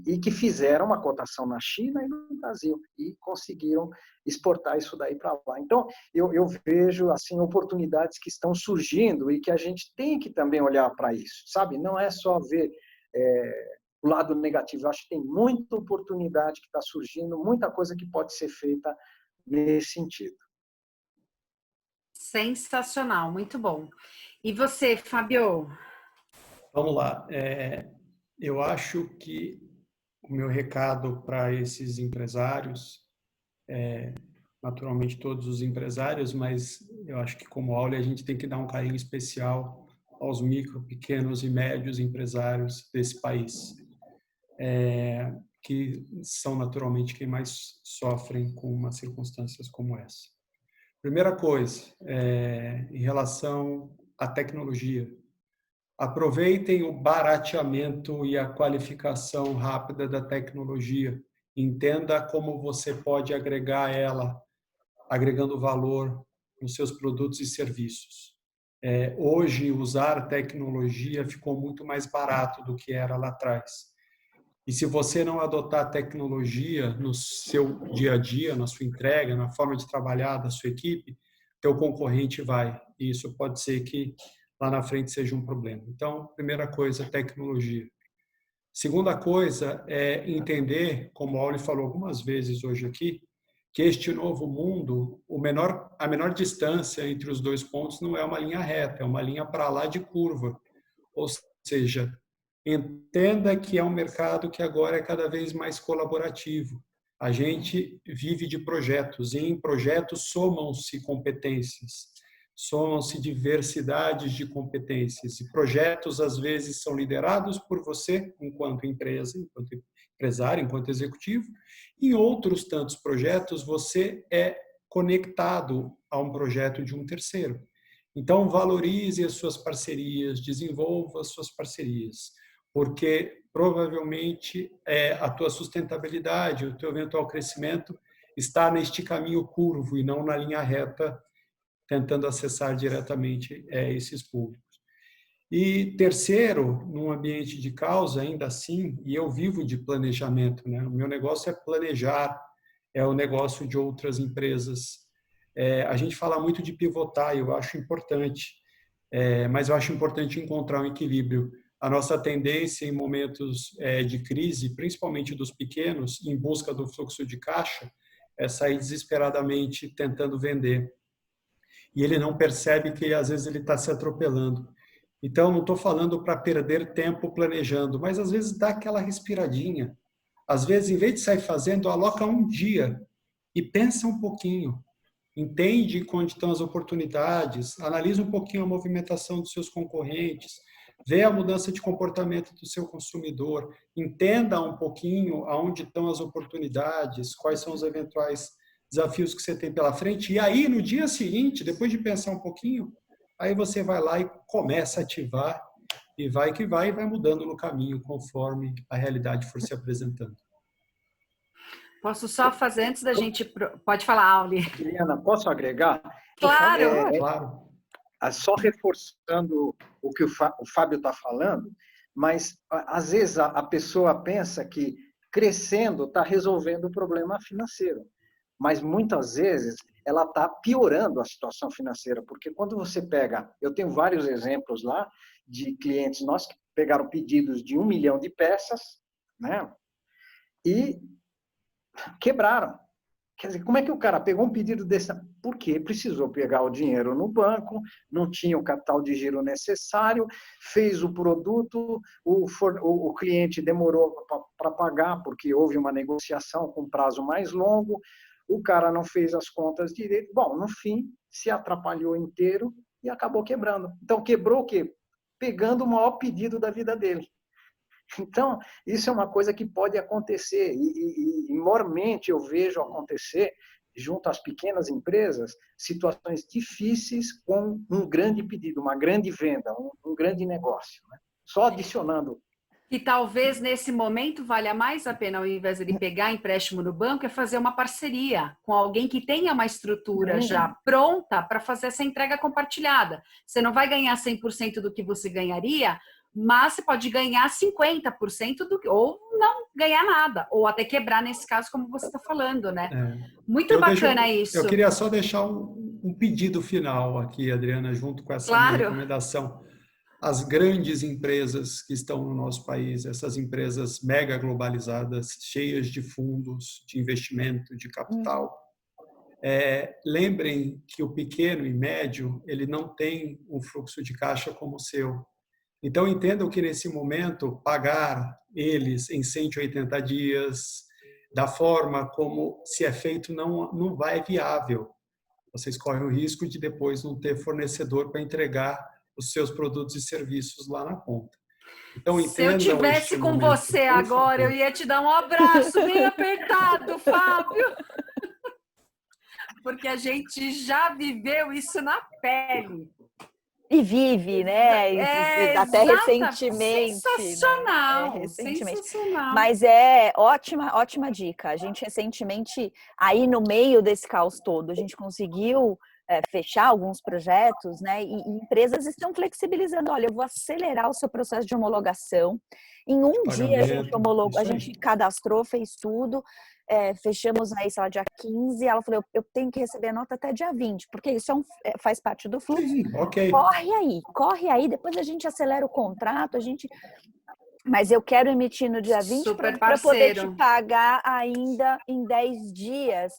E que fizeram uma cotação na China e no Brasil e conseguiram exportar isso daí para lá. Então, eu vejo assim oportunidades que estão surgindo e que a gente tem que também olhar para isso, sabe? Não é só ver o lado negativo. Eu acho que tem muita oportunidade que está surgindo, muita coisa que pode ser feita nesse sentido. Sensacional, muito bom. E você, Fábio? Vamos lá. Eu acho que o meu recado para esses empresários, naturalmente todos os empresários, mas eu acho que como Aule a gente tem que dar um carinho especial aos micro, pequenos e médios empresários desse país, que são naturalmente quem mais sofrem com umas circunstâncias como essa. Primeira coisa, em relação à tecnologia. Aproveitem o barateamento e a qualificação rápida da tecnologia. Entenda como você pode agregar ela, agregando valor nos seus produtos e serviços. Hoje, usar tecnologia ficou muito mais barato do que era lá atrás. E se você não adotar a tecnologia no seu dia a dia, na sua entrega, na forma de trabalhar da sua equipe, teu concorrente vai. E isso pode ser que lá na frente seja um problema. Então, primeira coisa, tecnologia. Segunda coisa é entender, como a Aule falou algumas vezes hoje aqui, que este novo mundo, a menor distância entre os dois pontos não é uma linha reta, é uma linha para lá de curva. Ou seja, entenda que é um mercado que agora é cada vez mais colaborativo. A gente vive de projetos e em projetos somam-se competências. somam-se diversidades de competências e projetos, às vezes, são liderados por você, enquanto empresa, enquanto empresário, enquanto executivo. Em outros tantos projetos, você é conectado a um projeto de um terceiro. Então, valorize as suas parcerias, desenvolva as suas parcerias, porque provavelmente a tua sustentabilidade, o teu eventual crescimento está neste caminho curvo e não na linha reta, tentando acessar diretamente esses públicos. E terceiro, num ambiente de causa, ainda assim, e eu vivo de planejamento, né? O meu negócio é planejar, é o negócio de outras empresas. A gente fala muito de pivotar, eu acho importante, mas eu acho importante encontrar um equilíbrio. A nossa tendência em momentos de crise, principalmente dos pequenos, em busca do fluxo de caixa, é sair desesperadamente tentando vender. E ele não percebe que, às vezes, ele está se atropelando. Então, não estou falando para perder tempo planejando, mas, às vezes, dá aquela respiradinha. Às vezes, em vez de sair fazendo, aloca um dia e pensa um pouquinho. Entende onde estão as oportunidades, analisa um pouquinho a movimentação dos seus concorrentes, vê a mudança de comportamento do seu consumidor, entenda um pouquinho aonde estão as oportunidades, quais são os eventuais desafios que você tem pela frente, e aí no dia seguinte, depois de pensar um pouquinho, aí você vai lá e começa a ativar, e vai que vai, e vai mudando no caminho conforme a realidade for se apresentando. Posso só fazer antes da gente... Pode falar, Auli. Liliana, posso agregar? Claro! Claro. Só reforçando o que o Fábio está falando, mas às vezes a pessoa pensa que crescendo está resolvendo o problema financeiro, mas muitas vezes ela está piorando a situação financeira, porque quando você pega, eu tenho vários exemplos lá de clientes nossos que pegaram pedidos de 1 milhão de peças, né, e quebraram. Quer dizer, como é que o cara pegou um pedido desse? Porque precisou pegar o dinheiro no banco, não tinha o capital de giro necessário, fez o produto, o cliente demorou para pagar porque houve uma negociação com prazo mais longo, o cara não fez as contas direito. Bom, no fim, se atrapalhou inteiro e acabou quebrando. Então, quebrou o quê? Pegando o maior pedido da vida dele. Então, isso é uma coisa que pode acontecer e mormente eu vejo acontecer junto às pequenas empresas situações difíceis com um grande pedido, uma grande venda, um grande negócio, né? Só adicionando. E talvez nesse momento valha mais a pena, ao invés de ele pegar empréstimo no banco, é fazer uma parceria com alguém que tenha uma estrutura já pronta para fazer essa entrega compartilhada. Você não vai ganhar 100% do que você ganharia, mas você pode ganhar 50% ou não ganhar nada, ou até quebrar nesse caso, como você está falando, né? Muito bacana isso. Eu queria só deixar um pedido final aqui, Adriana, junto com essa minha recomendação. As grandes empresas que estão no nosso país, essas empresas mega globalizadas, cheias de fundos, de investimento, de capital, lembrem que o pequeno e médio, ele não tem um fluxo de caixa como o seu. Então, entendam que, nesse momento, pagar eles em 180 dias, da forma como se é feito, não vai viável. Vocês correm o risco de depois não ter fornecedor para entregar os seus produtos e serviços lá na ponta. Então, se eu tivesse com momento, você agora, eu ia te dar um abraço bem apertado, Fábio. Porque a gente já viveu isso na pele. E vive, né? Até recentemente. Sensacional, né? Recentemente. Sensacional. Mas é ótima dica. A gente recentemente, aí no meio desse caos todo, a gente conseguiu fechar alguns projetos, né? E empresas estão flexibilizando. Olha, eu vou acelerar o seu processo de homologação. Em um dia a gente homologou, a gente cadastrou, fez tudo. Fechamos aí, sei lá, dia 15, ela falou, eu tenho que receber a nota até dia 20, porque isso faz parte do fluxo. Sim, okay. Corre aí, depois a gente acelera o contrato, mas eu quero emitir no dia 20 para poder te pagar ainda em 10 dias.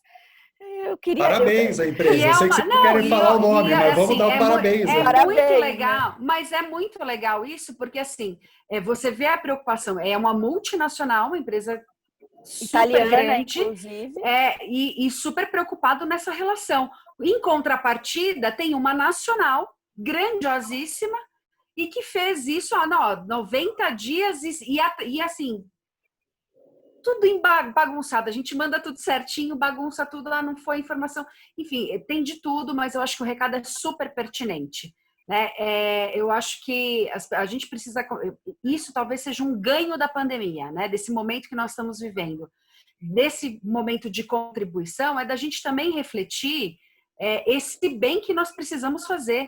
Eu queria... Parabéns à empresa. Eu sei que vocês não querem falar o nome, mas vamos dar o parabéns. Muito legal, mas é muito legal isso, porque assim, você vê a preocupação, é uma multinacional, uma empresa italiana, grande, inclusive. E super preocupado nessa relação. Em contrapartida, tem uma nacional grandiosíssima e que fez isso, 90 dias e assim, tudo bagunçado. A gente manda tudo certinho, bagunça tudo, lá não foi informação. Enfim, tem de tudo, mas eu acho que o recado é super pertinente. Né? Eu acho que a gente precisa... Isso talvez seja um ganho da pandemia, né? Desse momento que nós estamos vivendo. Desse momento de contribuição, é da gente também refletir esse bem que nós precisamos fazer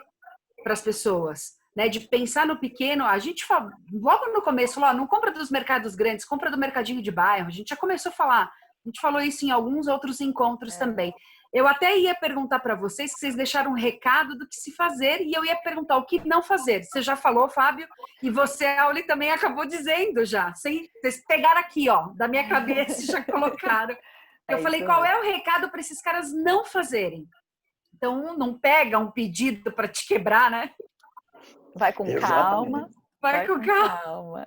para as pessoas, né? De pensar no pequeno. A gente logo no começo falou, não compra dos mercados grandes, compra do mercadinho de bairro. A gente já começou a falar, a gente falou isso em alguns outros encontros também. Eu até ia perguntar para vocês, que vocês deixaram um recado do que se fazer, e eu ia perguntar o que não fazer. Você já falou, Fábio, e você, Auli, também acabou dizendo já. Vocês pegaram aqui, ó, da minha cabeça e já colocaram. Eu falei, qual é o recado para esses caras não fazerem? Então, não pega um pedido para te quebrar, né? Vai com calma. Vai com calma.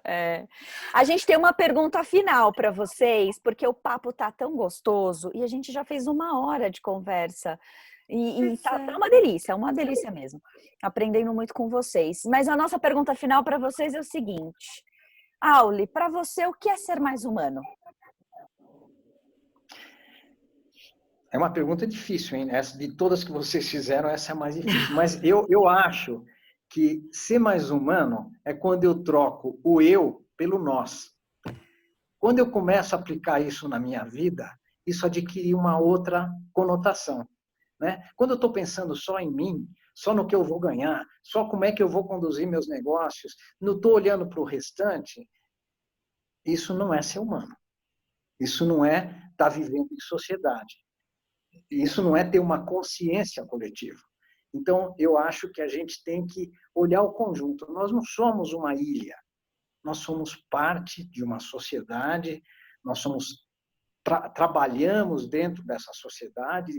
A gente tem uma pergunta final para vocês, porque o papo tá tão gostoso e a gente já fez 1 hora de conversa. E tá uma delícia mesmo. Aprendendo muito com vocês. Mas a nossa pergunta final para vocês é o seguinte: Auli, para você, o que é ser mais humano? É uma pergunta difícil, hein? Essa, de todas que vocês fizeram, essa é a mais difícil. Mas eu acho que ser mais humano é quando eu troco o eu pelo nós. Quando eu começo a aplicar isso na minha vida, isso adquire uma outra conotação. Né? Quando eu estou pensando só em mim, só no que eu vou ganhar, só como é que eu vou conduzir meus negócios, não estou olhando para o restante, isso não é ser humano. Isso não é estar vivendo em sociedade. Isso não é ter uma consciência coletiva. Então, eu acho que a gente tem que olhar o conjunto. Nós não somos uma ilha. Nós somos parte de uma sociedade, nós trabalhamos dentro dessa sociedade,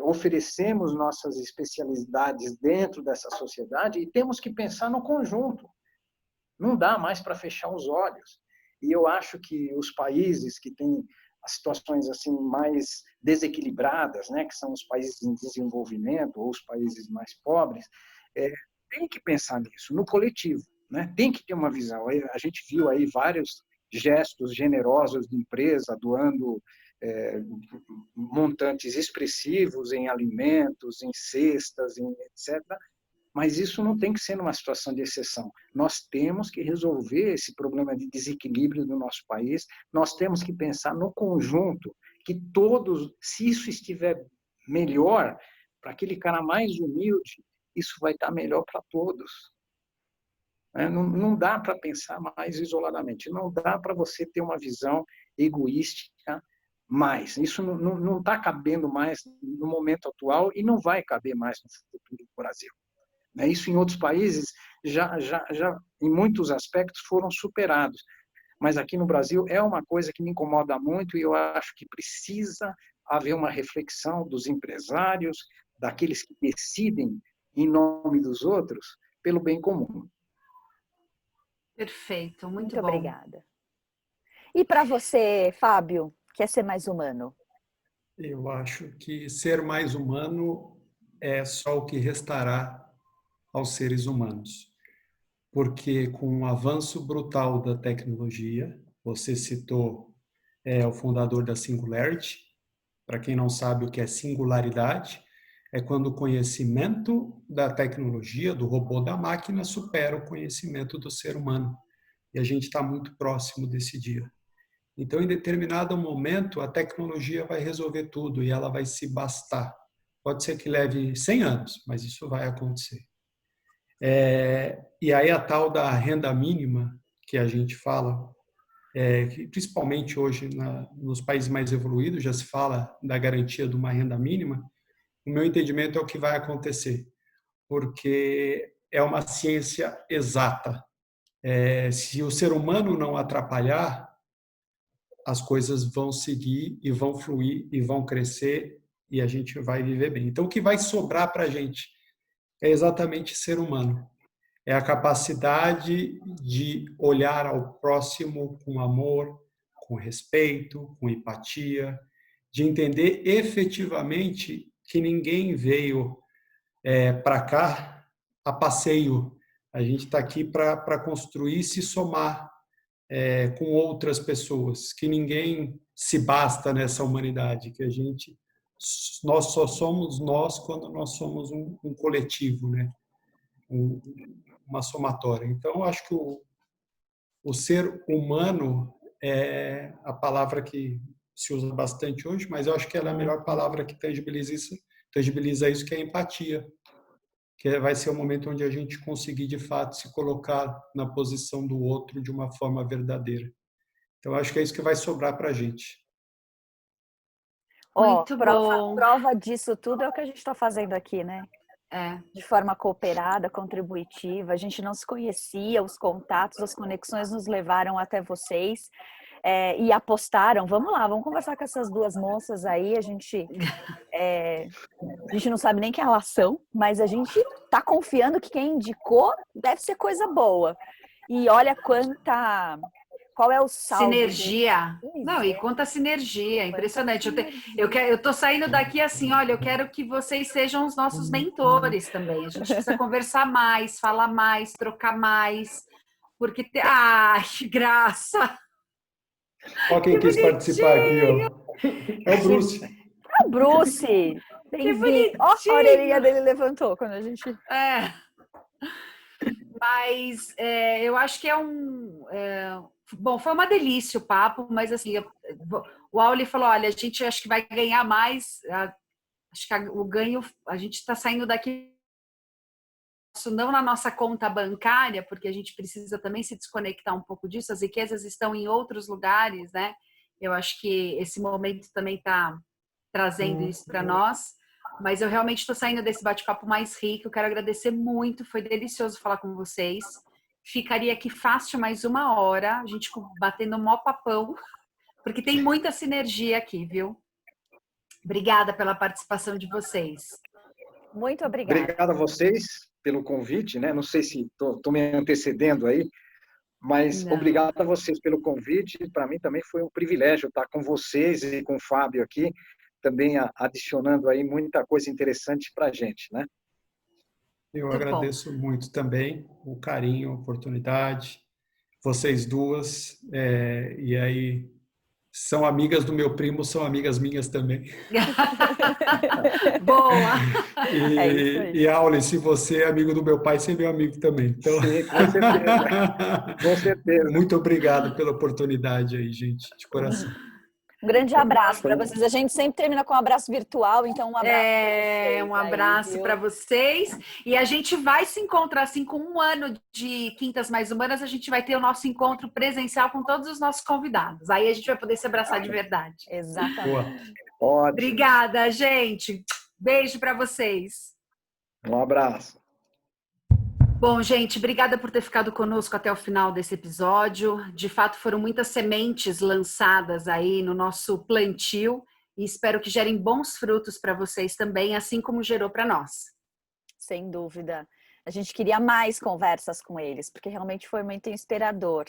oferecemos nossas especialidades dentro dessa sociedade e temos que pensar no conjunto. Não dá mais para fechar os olhos. E eu acho que os países que têm as situações assim mais desequilibradas, né, que são os países em desenvolvimento ou os países mais pobres, tem que pensar nisso, no coletivo, né? Tem que ter uma visão. A gente viu aí vários gestos generosos de empresa doando montantes expressivos em alimentos, em cestas, etc. Mas isso não tem que ser numa situação de exceção. Nós temos que resolver esse problema de desequilíbrio do nosso país, nós temos que pensar no conjunto, que todos, se isso estiver melhor, para aquele cara mais humilde, isso vai estar melhor para todos. Não dá para pensar mais isoladamente, não dá para você ter uma visão egoística mais. Isso não está cabendo mais no momento atual e não vai caber mais no futuro do Brasil. Isso em outros países já em muitos aspectos foram superados, mas aqui no Brasil é uma coisa que me incomoda muito e eu acho que precisa haver uma reflexão dos empresários, daqueles que decidem em nome dos outros, pelo bem comum. Perfeito, muito bom. Obrigada. E para você, Fábio, quer ser mais humano? Eu acho que ser mais humano é só o que restará aos seres humanos. Porque com o avanço brutal da tecnologia, você citou o fundador da Singularity. Para quem não sabe o que é singularidade, é quando o conhecimento da tecnologia, do robô, da máquina, supera o conhecimento do ser humano. E a gente está muito próximo desse dia. Então, em determinado momento, a tecnologia vai resolver tudo e ela vai se bastar. Pode ser que leve 100 anos, mas isso vai acontecer. E aí a tal da renda mínima que a gente fala, que principalmente hoje nos países mais evoluídos já se fala da garantia de uma renda mínima, o meu entendimento é o que vai acontecer, porque é uma ciência exata. Se o ser humano não atrapalhar, as coisas vão seguir e vão fluir e vão crescer e a gente vai viver bem. Então, o que vai sobrar para a gente é exatamente ser humano. É a capacidade de olhar ao próximo com amor, com respeito, com empatia, de entender efetivamente que ninguém veio para cá a passeio. A gente está aqui para construir e se somar com outras pessoas, que ninguém se basta nessa humanidade, que nós só somos nós quando nós somos um coletivo, né? Uma somatória. Então, eu acho que o ser humano é a palavra que se usa bastante hoje, mas eu acho que ela é a melhor palavra que tangibiliza isso, que é a empatia, que vai ser o momento onde a gente conseguir, de fato, se colocar na posição do outro de uma forma verdadeira. Então, acho que é isso que vai sobrar para a gente. Muito bom. Prova disso tudo é o que a gente está fazendo aqui, né? De forma cooperada, contributiva. A gente não se conhecia, os contatos, as conexões nos levaram até vocês e apostaram. Vamos lá, vamos conversar com essas duas moças aí. A gente não sabe nem quem elas são, mas a gente está confiando que quem indicou deve ser coisa boa. E olha qual é o saldo? Sinergia. Não, e quanta sinergia, impressionante. Eu tô saindo daqui assim, olha, eu quero que vocês sejam os nossos mentores também. A gente precisa conversar mais, falar mais, trocar mais, porque... Ai, que graça! Olha quem quis participar aqui, ó. É o Bruce. É o Bruce! Bem-vindo! Ó, a orelhinha dele levantou quando a gente... Mas eu acho que bom, foi uma delícia o papo, mas assim, o Auli falou, olha, a gente acho que vai ganhar mais, acho que o ganho, a gente está saindo daqui, não na nossa conta bancária, porque a gente precisa também se desconectar um pouco disso, as riquezas estão em outros lugares, né? Eu acho que esse momento também está trazendo isso para nós. Mas eu realmente estou saindo desse bate-papo mais rico. Eu quero agradecer muito, foi delicioso falar com vocês. Ficaria aqui fácil mais 1 hora, a gente batendo mó papão, porque tem muita sinergia aqui, viu? Obrigada pela participação de vocês. Muito obrigada. Obrigado a vocês pelo convite, né? Não sei se estou me antecedendo aí, mas obrigado a vocês pelo convite. Para mim também foi um privilégio estar com vocês e com o Fábio aqui, também adicionando aí muita coisa interessante para a gente, né? Eu agradeço muito também o carinho, a oportunidade, vocês duas, e aí são amigas do meu primo, são amigas minhas também. Boa! E Auli, se você é amigo do meu pai, você é meu amigo também. Então... Sim, com certeza. Com certeza. Muito obrigado pela oportunidade aí, gente, de coração. Um grande abraço para vocês. A gente sempre termina com um abraço virtual, então um abraço para vocês. Um abraço para vocês. E a gente vai se encontrar, assim, com 1 ano de Quintas Mais Humanas, a gente vai ter o nosso encontro presencial com todos os nossos convidados. Aí a gente vai poder se abraçar de verdade. Exatamente. Obrigada, gente. Beijo para vocês. Um abraço. Bom, gente, obrigada por ter ficado conosco até o final desse episódio. De fato, foram muitas sementes lançadas aí no nosso plantio e espero que gerem bons frutos para vocês também, assim como gerou para nós. Sem dúvida. A gente queria mais conversas com eles, porque realmente foi muito inspirador.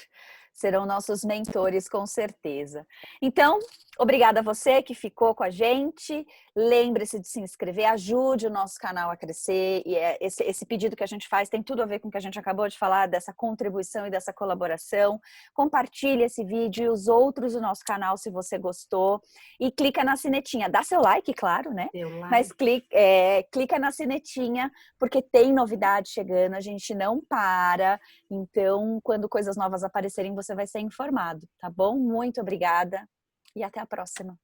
Serão nossos mentores, com certeza. Então, obrigada a você que ficou com a gente. Lembre-se de se inscrever, ajude o nosso canal a crescer. E esse pedido que a gente faz tem tudo a ver com o que a gente acabou de falar, dessa contribuição e dessa colaboração. Compartilhe esse vídeo e os outros do nosso canal, se você gostou. E clica na sinetinha. Dá seu like, claro, né? Mas clica na sinetinha, porque tem novidade chegando, a gente não para. Então, quando coisas novas aparecerem, você vai ser informado, tá bom? Muito obrigada e até a próxima.